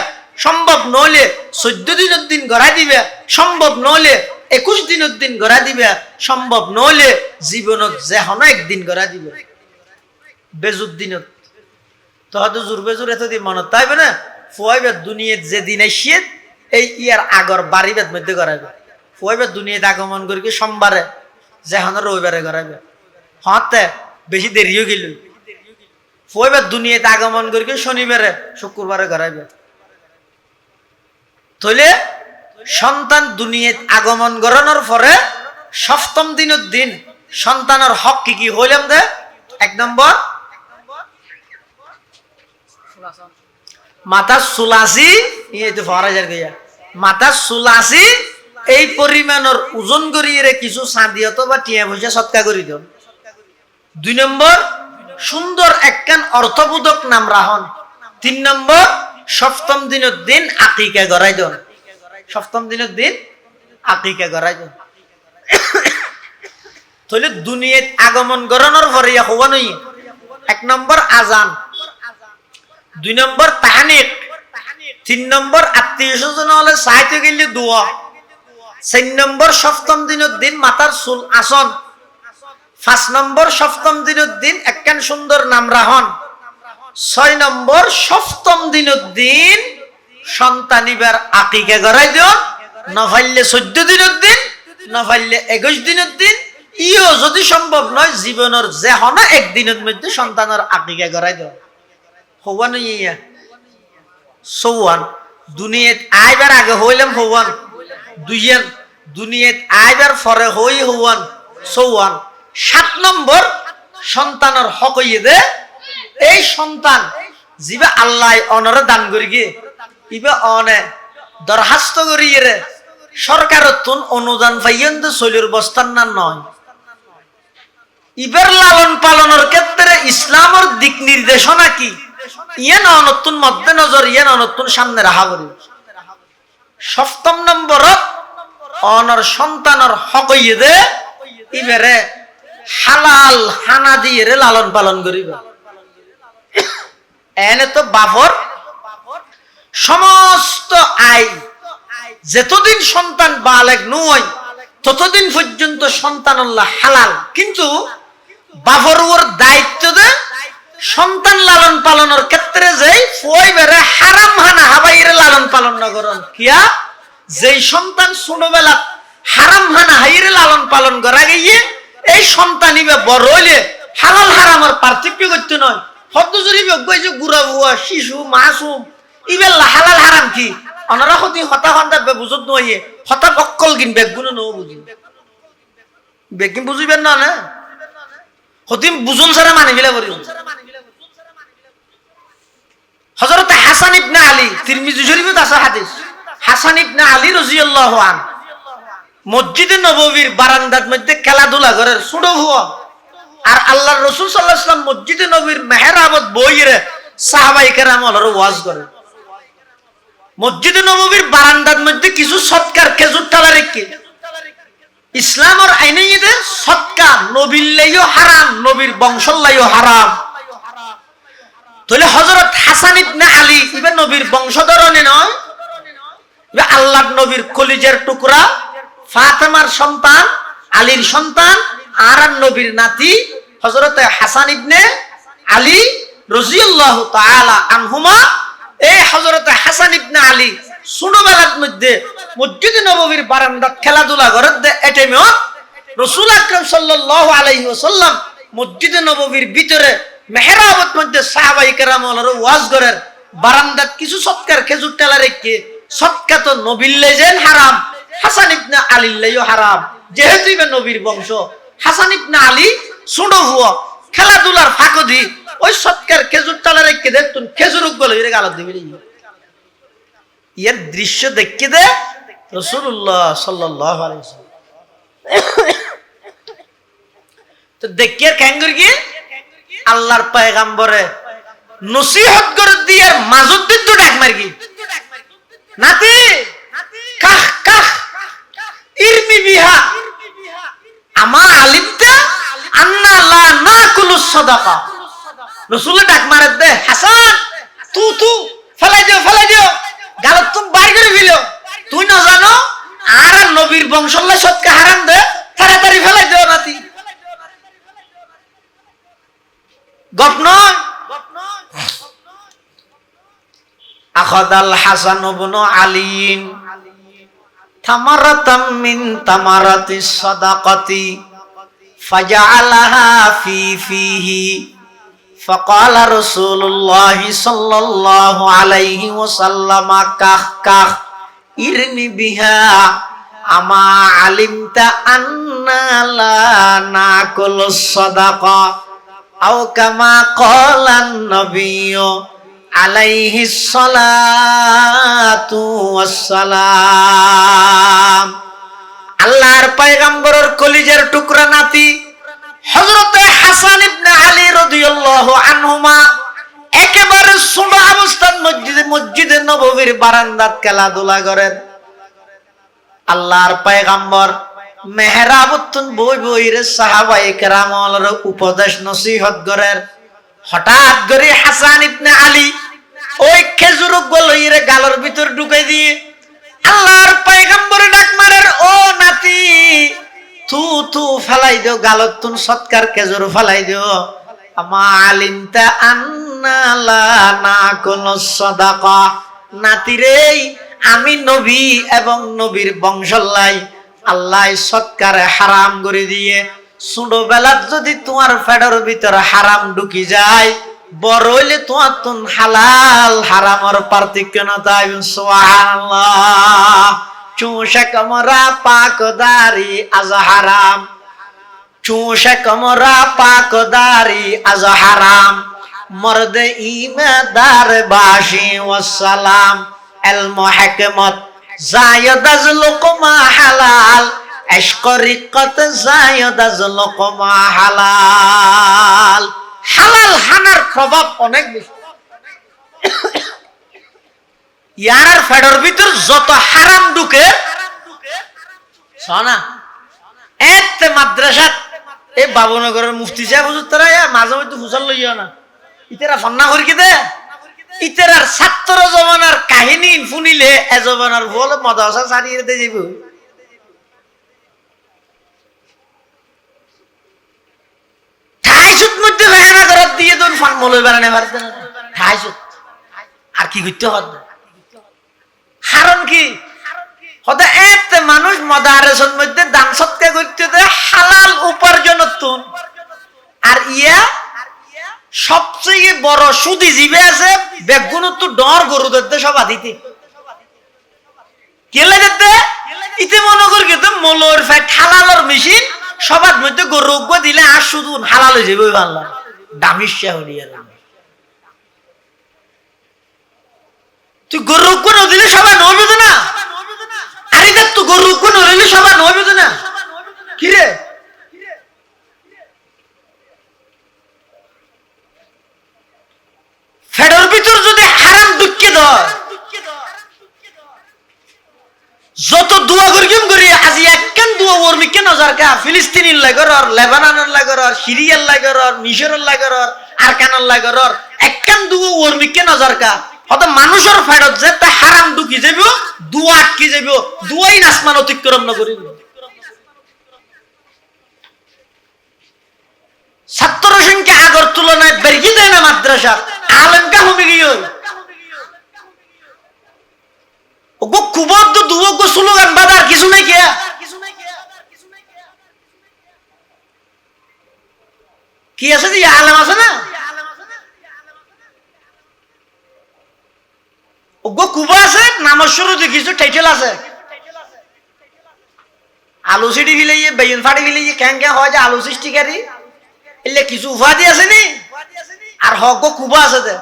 সম্ভব নইলে 14 দিনের দিন করাই দিবে সম্ভব নইলে 21 দিনের দিন করাই দিবে সম্ভব নইলে জীবনত যেহন একদিন করাই দিবে বেজুর দিনত তো হয়তো জোর বেজুর এতদিন মনে তাইবে না ফুয়াইবে দুনিয়াত যে দিন আসিয়ে এই ইয়ার আগর বাড়িবের মধ্যে করাইবে ফুয়াইবে দুনিয়াত আগমন করি সোমবারে যেহন রবিবারে করাইবে হতে বেশি দেরিও গেল ফুয়াইবে দুনিয়াত আগমন করি শনিবারে শুক্রবারে করাইবে তাহলে সন্তান দুনিয়াত আগমন করানোর পরে 7ম দিনের দিন সন্তানের হক কি কি হইলাম দে 1 নম্বর মাথা সুলাসি এই তো ফরাজার গিয়া মাথা সুলাসি এই পরিমাণের ওজন করিয়ে কিছু চাঁদি অথবা টিয়া পয়সা সৎকা করে দিও 2 নম্বর সুন্দর একখান অর্থবোধক নাম রাহন 3 নম্বর 7ম দিনের দিন আকিকা করাই দিও 7ম দিনের দিন আকিকা করাই দিও তাহলে দুনিয়াত আগমন করানোর পরে হওয়া নই 1 নম্বর আজান 2 নম্বর তাহনিক 3 নম্বর আত্মীয় স্বজন হলে সাহিত্য গেলে দোয়া 4 নম্বর 7ম দিনের দিন মাথার চুল আসন 5 নম্বর 7ম দিনের দিন একখান সুন্দর নাম রাহন 6 নম্বর 7ম দিনের দিন সন্তানিবার আকিকা করাই দিও না ফাইলে 14 দিনের দিন না ফাইলে 21 দিনের দিন ইও যদি সম্ভব নয় জীবনের যে হনা একদিনের মধ্যে সন্তানের আকিকা করাই দাও হওয়ান ইয়া সৌয়ান দুনিয়াত আইবার আগে হইলাম হওয়ান দুইয়ান দুনিয়াত আইবার পরে হই হওয়ান সৌয়ান 7 নম্বর সন্তানের হক হইয়ে দে এই সন্তান জিবা আল্লাহ অনরে দান করি গিয়ে ইবা অনে দরখাস্ত করি রে সরকারের তুন অনুদান পাইয়েন তো শৈলীর বস্তার না নয় ইবার লালন পালনের ক্ষেত্রে ইসলামের দিক নির্দেশনা কি ইয়ে নতুন মধ্যে নজর ইয়ে নতুন সামনে রাখা করি 7 নম্বরত অনর সন্তানের হক হইয়ে দে ইবারে হালাল হানা দিয়ে রে লালন পালন করিব এনে তো বাপর সমস্ত আইন যতদিন সন্তান বালেগ নয় ততদিন পর্যন্ত সন্তান আল্লাহ হালাল কিন্তু বাপর ওর দায়িত্ব দে সন্তান লালন পালনের ক্ষেত্রে যাই ফইবেরে হারাম হানা হাবাইরে লালন পালন না করন কিয়া যেই সন্তান ছোটবেলা হারাম হানা হাইরে লালন পালন করা গিয়ে এই সন্তান ইবে বড় হইলে হালাল হারামের পার্থক্য করতে নয় হদ্দ জরিবে কই যে গুড়া বুয়া শিশু মাসুম ইবে হালাল হারাম কি অনারা হতি হতা হন্দা বুঝত নইয়ে হতা অক্কল কিন বেগুন ন বুঝি বেকিন বুঝিবেন না না হতিম বুঝুন সারা মানে মিলা করি হযরত হাসান ইবনে আলী তিরমিজি শরীফে আছে হাদিস হাসান ইবনে আলী রাদিয়াল্লাহু আন মসজিদে নববীর বারান্দার মধ্যে খেলাধুলা করেন ছোট হুয়া আর আল্লাহর রাসূল সাল্লাল্লাহু আলাইহি ওয়াসাল্লাম মসজিদে নববীর মেহরাবত বইরে সাহাবায়ে কেরাম হলর ওয়াজ করে মসজিদে নববীর বারান্দার মধ্যে কিছু সৎকার খেজুর টালা রেখে ইসলামের আইনে ইদে সৎকা নবীর লাইও হারাম নবীর বংশর লাইও হারাম তাহলে হযরত হাসান ইবনে আলী ইবে নবীর বংশধরনে নয় ইবে আল্লাহর নবীর কলিজার টুকরা ফাতেমার সন্তান আলীর সন্তান আর নবীর নাতি হযরত হাসান ইবনে আলী রাদিয়াল্লাহু তাআলা আনহুমা এই হযরত হাসান ইবনে আলী ছোটবেলার মধ্যে মসজিদে নববীর বারান্দাত খেলাধুলা করে এটাইমে রাসূল আকরাম সাল্লাল্লাহু আলাইহি ওয়াসাল্লাম মসজিদে নববীর ভিতরে মেহরাবত মধ্যে সাহাবায়ে কেরাম হলর ওয়াজ করেন বারান্দাত কিছু সৎকার খেজুর টালা রেখে সৎকা তো নবীর লাইজেন হারাম হাসান ইবনে আলীর লাইও হারাম যেহেতু ইবে নবীর বংশ হাসান ইবনে আলী ছোট হুয়া খেলাধুলার ফাঁকদি ওই সৎকার খেজুর টালা রেখে দেখতুন খেজুর গল হইরে গালত দিবি এর দৃশ্য দেখে দে রাসূলুল্লাহ সাল্লাল্লাহু আলাইহি ওয়াসাল্লাম তো দেখে কেঙ্গর গিয়ে আল্লাহর পয়গম্বরে নসিহত করে দিয়ে মাজুদ্দিন তো ডাক মারগি নাতি কাহ কাহ ইরমি বিহা আমা আলিমতা আন্না লা নাকুলুস সাদাকা রাসূল ডাক মারে দে হাসান তু ফেলাই দিও গালত তুমি বাইর করে ফেলো তুই না জানো আর নবীর বংশল্লা সৎকা হারাম দে তাড়াতাড়ি ফেলাই দিও নাতি গপ নয় আখাদাল হাসান ইবনে আলী তামারাতাম মিন তামারাতিস সাদাকাতি ফাজআলাহা ফিহি فقال رسول الله صلى الله عليه وسلم كخ كخ ارمي بها اما علمت ان لا ناكل الصدقه او كما قال النبي عليه الصلاه والسلام আল্লাহর পয়গম্বরের কলিজার টুকরা নাতি হযরত হাসান ইবনে আলী রাদিয়াল্লাহু আনহুমা একেবারে ছোট অবস্থার মসজিদে নববীর বারান্দাত খেলাধুলা করেন আল্লাহর পয়গম্বর মেহরাবতুন বইরে সাহাবায়ে কেরামের উপদেশ নসিহত করেন হঠাৎ করে হাসান ইবনে আলী ওই খেজুর গলইরে গালের ভিতর ঢুকাই দিয়ে আল্লাহর পয়গম্বরে ডাক মারের ও নাতি তু ফেলাই দিও গালত তুন সৎকার খেজুর ফেলাই দিও আমা আলিমতা আন্না লা নাকুলুস সাদাকা নাতিরে আমি নবী এবং নবীর বংশলাই আল্লাহ সৎকারে হারাম করে দিয়ে ছোটবেলাত যদি তোমার পেটের ভিতরে হারাম ঢুকি যায়, বড় হইলে তোমার তুন হালাল হারামর পার্থক্য না তাই। সুবহানাল্লাহ। চুষে কমরা পাকদারি আজ হারাম, চুষে কমরা পাকদারি আজ হারাম, মর্দে ইমাদার বাশি ওয়াসসালাম। ইলম হিকমত জায়দ আজ লুকমা হালাল, ইশক রিকত জায়দ আজ লুকমা হালাল। হালাল হানার প্রভাব অনেক বেশি। ইয়ার ফেডর ভিতর যত হারাম ঢুকে শোনা, এতে মাদ্রাসা এই বাবুনগরের মুফতি সাহেব হুজুর তারা মাঝে মধ্যে হুসাল লইয়া না, ইতারা ফন্না করি কি দে, ইতারার ছাত্র জমানার কাহিনী শুনিলে এ জমানার বল মাদ্রাসা ছাড়িয়ে দিয়ে যাব। ঠাইশুত মধ্যে বেহানা করার দিয়ে তোর ফান মলই বানানে পারতে না, ঠাইশুত আর কি করতে হবে। কারণ কি হতে এতে মানুষ মাদ্রাসার মধ্যে দান সৎকার করতে দেয় হালাল উপার্জন, আর ইয়া সবচেয়ে বড় সুদি জীবে আছে বেগুন তো ডর গরু ধরতে সব আদিতে কেলে যেতে ইতে মনে করি কিন্তু মলর ফ্যাট হালালর মেশিন সবার মধ্যে গরু দিলে আর শুধু হালাল হয়ে যাবে। ভালো দামিশা হলিয়া তুই গরু কোন দিলে সবাই নইবে তো না, আরে দেখ তুই গরু কোন দিলে সবাই নইবে তো না। কি রে ফেডর ভিতর যদি হারাম ঢুকিয়ে দেয়, যত দোয়া করিম করি আজি একখান দোয়া করবি কেন দরকার, ফিলিস্তিনির লাগর, লেবাননের লাগর, সিরিয়ার লাগর, মিশরের লাগর, আরকানের লাগর, একখান দোয়া করবি কেন দরকার। হয়তো মানুষের ফেডত যে তা হারাম ঢুকি যাব, দোয়া আটকে যাব, দোয়াই আসমান অতিক্রম না করিব। ছাত্র সংখ্যা আগর তুলনায় বেড়ে দেয় না মাদ্রাসা, আলেম কা কমে গিয়ে কুবদ্দ দুবগ্গ স্লোগান বাদার কিছু নাই কে। কি আছে যে আলেম আছে না, কুবা আছে নামের শুরুতে কিছু টাইটেল আছে, আলু সিডি ফিলাইয়ে বেইন ফাড়ি ফিলাইয়ে ক্যাং ক্যাং হয় যে আলু সৃষ্টিকারী এলে কিছু উপাধি আছে নি, আর হক কুবা আছে দে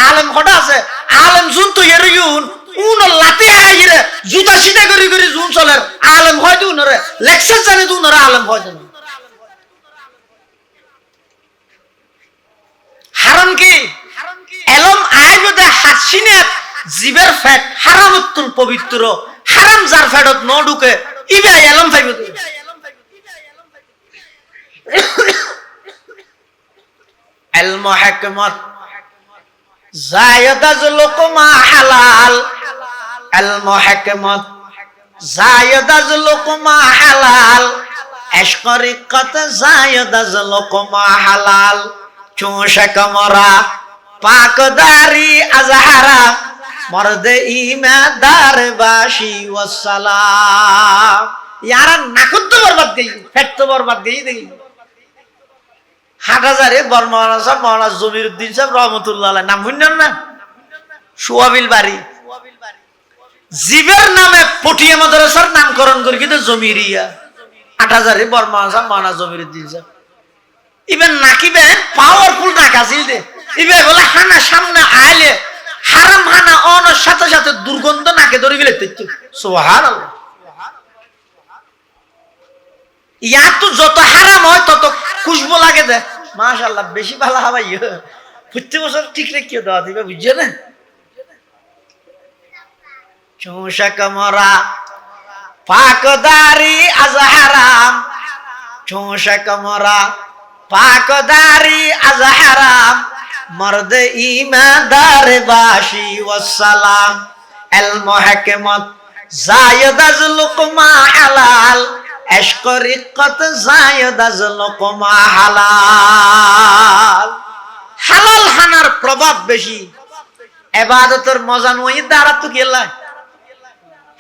আলেম কটা আছে। আলেম জুন তো এর ইউন উন লাতে আইরে জুতা সিধা করি করি জুন চলের আলেম হয় তো উনরে লেকচার জানে তো উনরে আলেম হয় জানে। হারাম কি এলম আইবদে হাসিনে জিবের ফ্যাট হারাম উত্তুল পবিত্র, হারাম যার ফ্যাটত ন ঢুকে ইবে এলম ফাইব। ইলম হিকমত জায়দ আজ লুকমা হালাল, ইলম হিকমত জায়দ আজ লুকমা হালাল, ইশক রিকত জায়দ আজ লুকমা হালাল, চুষে কমরা পাকদারি আজ হারাম, মর্দে ইমাদার বাশি ওয়াসসালাম। ইয়ারা নাকুত তো বরবাদ দেই, ফেট তো বরবাদ দেই দেই। হাটহাজারে বর্মহানা সাহেব মহারাজ জমিরুদ্দিন সাহেব রহমতুল্লাহ আলাইহি নাম শুনলেন না, সোয়াবিল বাড়ি জীবের নামে পটিয়া মাদ্রাসার নামকরণ করে কিন্তু জমিরিয়া। হাটহাজারে বর্মহানা সাহেব মহারাজ জমিরুদ্দিন সাহেব ইবেন নাকিবে পাওয়ারফুল নাকাছিল দে, ইবে বলে হানা সামনে আইলে হারাম হানা অনর সাথে সাথে দুর্গন্ধ নাকে ধরে গেলে তো সুবহানাল্লাহ। ইয়া তো যত হারাম হয় তত খুশবু লাগে দে, মাশাআল্লাহ বেশি ভালো হবাই প্রত্যেক বছর ঠিক রেখে দেওয়া দিবে, বুঝছে না। চুষা কমরা পাকদারি আজ হারাম, চুষা কমরা পাকদারি আজ হারাম, মর্দে ইমাদার বাশি ওয়াসসালাম, ইলম হিকমত জায়দ আজ লুকমা হালাল, ইশক রিকত জায়দ আজ লুকমা হালাল। হালাল হানার প্রভাব বেশি, ইবাদতের মজা নয় দ্বারা তো গেলা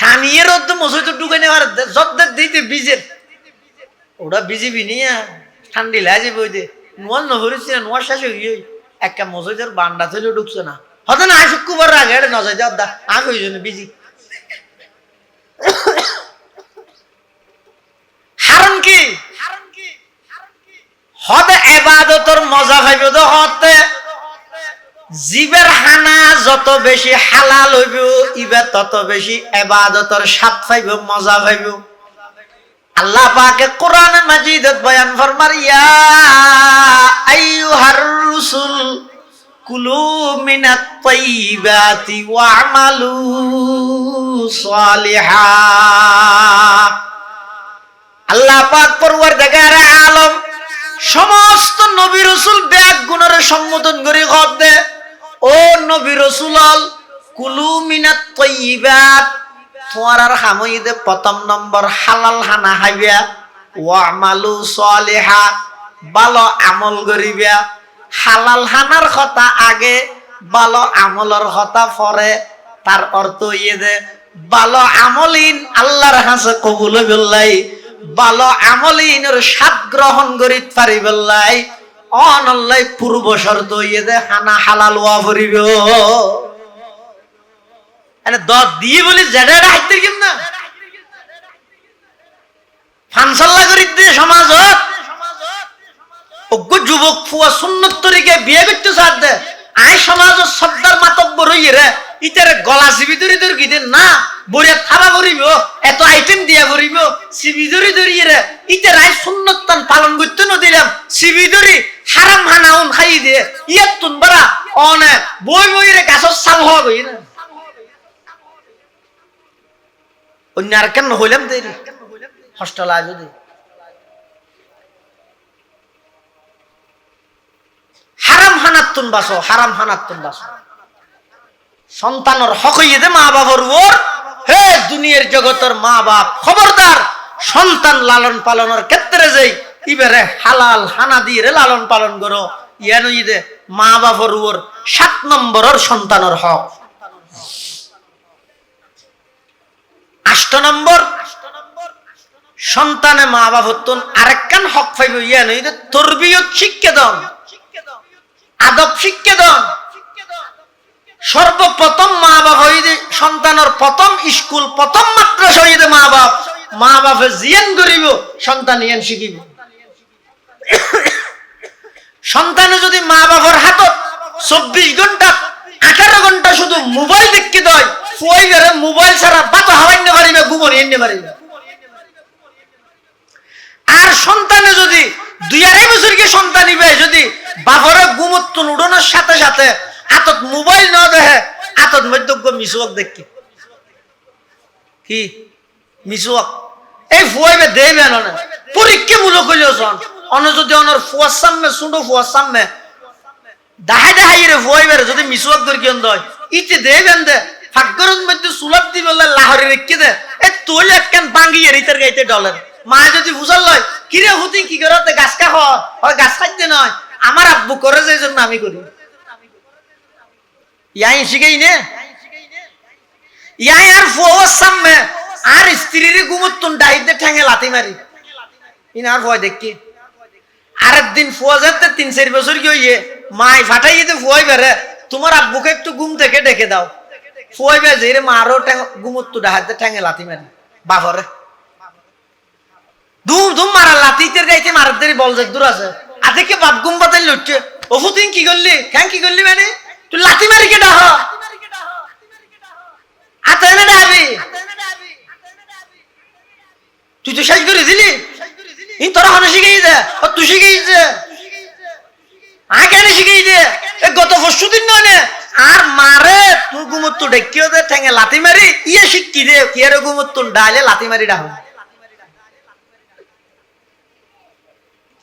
থামিয়ে রোদ মসজিদ ঢুকে নেওয়ার যত দিতে বিজের ওটা বিজিবি নিয়ে ঠান্ডি লাজে বই দে নোয়াল নহরিস না নোয়ার শেষ হয়ে একটা মসজিদের বান্ডা থেকে ঢুকছে না হতে না আয় শুক্রবার আগে এটা নজর দেওয়ার দা আগে ওই জন্য বিজি হারণ কি হতে এবাদতর মজা পাইব তো হতে জীবের হানা যত বেশি হালাল হইব ইবে তত বেশি এবাদতর স্বাদ পাইব মজা পাইব আল্লাহ পাকে কোরআনে মাজিদত বয়ান ফরমার ইয়া আইয়ুহার রুসুল কুলু মিনাত তাইয়্যিবাতি ওয়া'মালু সালিহা আল্লাহ পাক পরওয়ারদিগার আলম সমস্ত নবী রাসূল ব্যাগ গুণের সম্বোধন করে কবে ও নবী রাসূল কুলু মিনাত তাইয়্যিবাত তোমার হামইদে প্রথম নম্বর হালাল হানা খাইবা ওয়া'মালু সালিহা ভালো আমল করিবা হালাল হানার কথা আগে ভালো আমলের কথা পরে তার অর্থ ইয়ে ভালো আমলিন আল্লাহর কাছে কবুল হইবলাই ভালো আমলিনের স্বাদ গ্রহণ করিতে পারিবলাই অনল্লাই পূর্ব শর্ত ইয়ে হানা হালাল ওয়া করিব আরে দত দিয়ে বলি যেটা হাইতে কিম না ফানসাল্লা করিত দে সমাজত অজ্ঞ যুবক ফুয়া সুন্নত তরিকে বিয়ে করতে সাথ দে আই সমাজ সর্দার মাতব্বর হইয়ে রে ইতারে গলা সিবি ধরি ধরি গিয়ে না বড়িয়া থাবা করিব এত আইটেম দিয়া করিব সিবি ধরি ধরিয়ে রে ইতারে আই সুন্নত তান পালন করতে ন দিলাম সিবি ধরি হারাম হানাউন খাই দিয়ে ইয়াত তুন বারা অনে বই বই রে গাছর সাল হওয়া গই না অন্য আর কেন হইলাম দেরি হস্টেল আজ যদি হারাম হানাতুন বাসো হারাম হানাতুন বাসো সন্তানের হক হইয়ে দে মা বাবার ওর হে দুনিয়ার জগতের মা বাপ খবরদার সন্তান লালন পালনের ক্ষেত্রে যাই ইবারে হালাল হানা দিয়ে লালন পালন করো ইয়ান দে মা বাবার ওর 7 নম্বরের সন্তানের হক 8 নম্বর সন্তানে মা বাবতন আরেকখান হক পাইব ইয়ান দে তরবিয়ত শিক্ষা দাও আদব শিক্ষা দাও সর্বপ্রথম মা বাপ হইতে সন্তানের প্রথম স্কুল প্রথম মাদ্রাসা হইতে মা বাপে জিয়ান করিব সন্তান ইয়ান শিখিব সন্তানে যদি মা বাবার হাতত 24 ঘন্টা 18 ঘন্টা শুধু মোবাইল দেখতে দেয় ফুয়াই গেলে মোবাইল ছাড়া বাত হাওয়াইতে পারিবে ঘুমন এনে পারিবে আর সন্তানে যদি 2-2.5 বছর কি সন্তান ইবে যদি বাপরে ঘুমতুন উড়ানোর সাথে সাথে আতত মোবাইল না দেখে আতত মধ্যজ্ঞ মিসওয়াক দেখি কি মিসওয়াক এই ফুয়াইবে দেবে না পরীক্ষামূলক হইলেও শোন অন্য যদি অনর ফুয়ার সামনে শুনো ফুয়ার সামনে দাহাই দাহাই রে ফুয়াইবে যদি মিসওয়াক ধরে কেন দয় ইতে দেবেন দে ফাগরের মধ্যে সুলাপ দি বলে লাহরে রেখে দে এ তোল একখান বাঙ্গিয়ে রিতার গাইতে ডলার মা যদি বুঝাল লয় কিরে হুতি কি করতে গাছ খা হয় গাছ খাইতে নয় আমার আব্বু করে যে জন্য আমি করি ইয়াই শিখাই নে ইয়াই আর ফুয়ার সামনে আর স্ত্রীর ঘুমতুন ডাইতে ঠ্যাঙে লাথি মারি ইনার ফুয়া দেখি আরেকদিন ফুয়া যেতে 3-4 বছর কি হইয়ে মাই ফাটাই যেতে ফুয়াই বেড়ে তোমার আব্বুকে একটু ঘুম থেকে ডেকে দাও ফুয়াই বে যে রে মারও ঘুমতু ডাহাতে ঠ্যাঙে লাথি মারি বাপরে ধুম ধুম মারা লাথিতে গাইতে মারার দেরি বল যে দূর আছে আজকে বাপ ঘুম বাতাই লুটছে ওফু তুই কি করলি কেন কি করলি মানে তুই লাথি মারি কে ডাহ আতে না ডাবি তুই তো শেষ করে দিলি ইন তোরা হনে শিখাই দে ও তুই শিখাই দে আগে শিখাই দে গত পরশু দিন নয় আর মারে তুই ঘুমত ডেকিও দে ঠেঙে লাথি মারি ইয়ে শিখি দে কি আর ঘুমত ডালে লাথি মারি ডাহ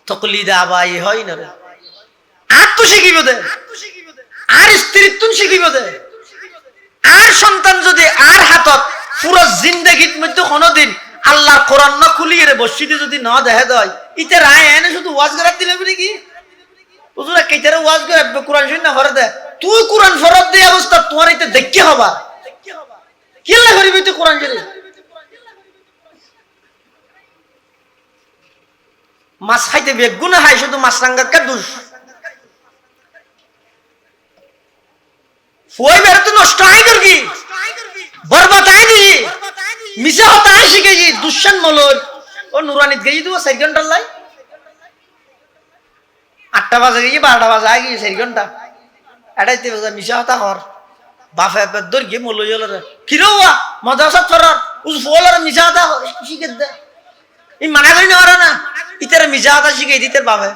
তকলিদা আবাই হয় না রে আর তো শিখিব দে আর স্ত্রীত্ব শিখিব দে আর সন্তান যদি আর হাতত পুরো জিন্দেগির মধ্যে কোনোদিন আল্লাহর কোরআন না খুলিয়ে রে বসিতে যদি না দেখে দেয় ইতে রায় এনে শুধু ওয়াজ করার দিলে বলি কি হুজুরা কেটারে ওয়াজ করে কোরআন শুন না করে দে তুই কোরআন ফরত দে অবস্থা তোমার ইতে দেখতে হবা কিল্লা করিবি তুই কোরআন জেনে মাছ খাইতে বেগুনে খাই শুধু মাছ রাঙ্গাকে দুষ ফুয়াই বেড়ে তো নষ্ট আয় করবি বরবাদ আয় দিই মিশা হতা আয় শিখে গি দুঃসান মলর ও নুরানিত গেছি দেবো 4 ঘন্টার লাই 8টা বাজে গিয়ে 12টা বাজে আয় গিয়ে 4 ঘন্টা এটাইতে বাজে মিশা হতা কর বাফে দর গিয়ে মলো জলরে কিরোয়া মাদ্রাসা ফরার উস ফোলার মিশা হতা শিখে দে ই মানা করি না পারে না ইতারে মিশা হতা শিখে দিতে বাফে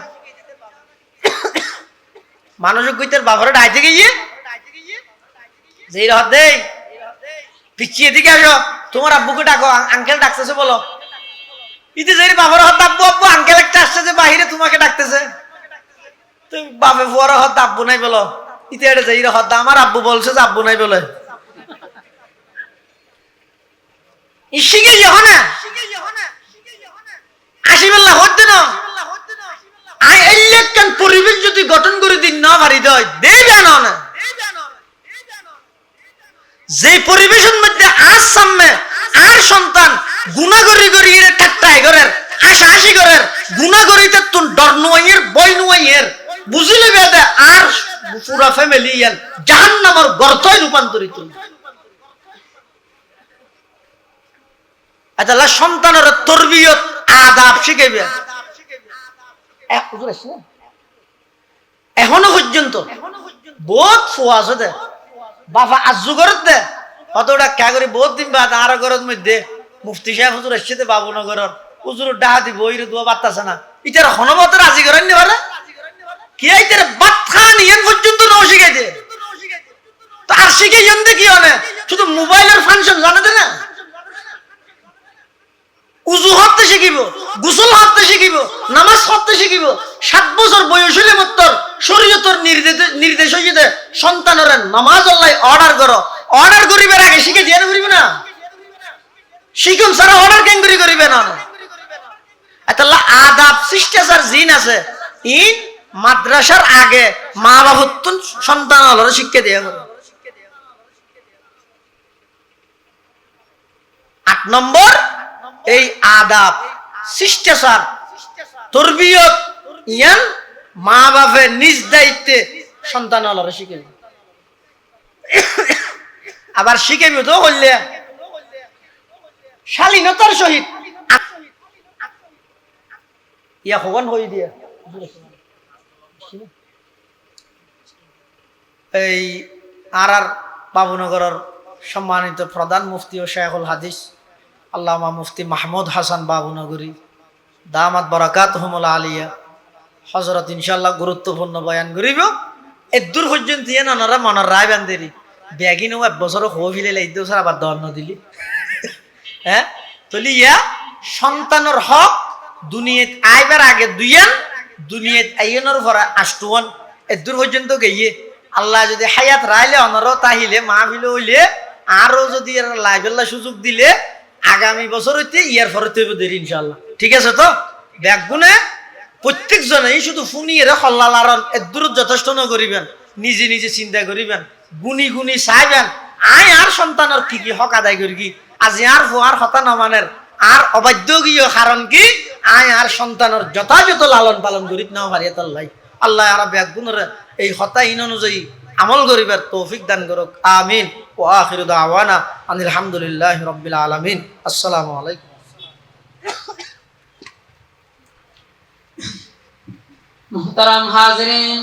মানুষ কইতার বাফরে ডাইতে গিয়ে যেই রহ দেই পিছিয়ে দিকে আসো তোমার আব্বুকে ডাকো আঙ্কেল ডাকতেছে বলো ইতে যেই বাবার হাত আব্বু আব্বু আঙ্কেল একটা আসছে যে বাহিরে তোমাকে ডাকতেছে তো বাপে ফুয়ার হাত আব্বু নাই বলো ইতে এটা যেই রহ আমার আব্বু বলছে যে আব্বু নাই বলে শিখে যাও না আসিবেল্লা হতে না আই এলাকান পরিবেশ যদি গঠন করে দিন না পারি দেয় দেই জানো না যে পরিবেশের মধ্যে আজ সামনে আর সন্তান গুণাগরি করি এর ঠাট্টাই করের আশাশি করের গুণাগরিতে তুন ডর নুয়াইয়ের বই নুয়াইয়ের বুঝিলে বেদে আর পুরা ফ্যামিলি ইয়ান জাহান্নামের গর্তয় রূপান্তরিত আচ্ছা সন্তানের তরবিয়ত আদাব শিখাইবে এখনো পর্যন্ত বহুত ফোয়া আছে দে বাবা আজু করত দে অতটা কে করি বহুত দিন বাদ আর ঘরের মধ্যে মুফতি সাহেব হুজুর আসছে বাবুনগরের হুজুর ডাহা দিব ওই দোয়া বাত্তাছে না ইটার হনমত রাজি করেন নি বলে কি আইতার বাত খান ইয়ান পর্যন্ত নাও শিখাইতে তো আর শিখে ইয়ানতে কি হয় শুধু মোবাইলের ফাংশন জানেন না উজু হতে শিখিব গোসল হতে শিখিব নামাজ পড়তে শিখিব 7 বছর বয়স হলে মাত্র শরীয়তের নির্দেশ হইতে সন্তানের নামাজ আল্লাহ অর্ডার করিবার আগে শিখে দিয়ে করিব না শিখুন সারা অর্ডার কেন করিবে না আল্লাহ আদাব শিষ্টাচার জিন আছে ইন মাদ্রাসার আগে মা বাবা সন্তান হলো শিক্ষা দিয়ে করে 8 নম্বর এই আদাব শিষ্টাচার তরবিয়ত ইয়ান মা বাপের নিজ দায়িত্বে সন্তান হলরে শিখে আবার শিখেবি তো বললে শালীনতার সহিত ইয়া হগন হই দিয়া এই আর বাবুনগরের সম্মানিত প্রধান মুফতি ও শাইখুল হাদিস আল্লামা মুফতি মাহমুদ হাসান বাবুনগরী দামাত বারাকাতুহুমুল আলিয়া হযরত ইনশাআল্লাহ গুরুত্বপূর্ণ বয়ান করিব এদূর পর্যন্ত এনারা মনের রায় বান্ধেরি ব্যাগিনও 1 বছর হো ফিলে লাইতে স্যার আবার দন্ন দিলি হ্যাঁ তলি ইয়া সন্তানের হক দুনিয়াত আইবার আগে দুইয়ান দুনিয়াত আইনের পরে আষ্টুয়ান এদূর পর্যন্ত গিয়ে আল্লাহ যদি হায়াত রাইলে অনর তাহিলে মাহফিল হইলে আরো যদি লাইভেল্লা সুযোগ দিলে আগামী বছর হইতে ইয়ার পরে তৈব দেরি ইনশাআল্লাহ ঠিক আছে তো ব্যাগুনে প্রত্যেক জনেই শুধু ফুনিয়ে হল্লাল আর এদূর যথেষ্ট ন করিবেন নিজে নিজে চিন্তা করিবেন গুনি গুনি চাইবেন আয় আর সন্তানের কি কি হক আদায় করি আজি আর ফুয়ার হতা নমানের আর অবাধ্য গিয়ে কারণ কি আয় আর সন্তানের যথাযথ লালন পালন করিত না পারি আল্লাহ আল্লাহ আর ব্যাগুনের এই হতা ইন অনুযায়ী আমল করিবার তৌফিক দান করুক আমিন ওয়া আখিরু দাওয়ানা আনিল হামদুলিল্লাহি রাব্বিল আলামিন আসসালামু আলাইকুম মুহতারাম হাজিরিন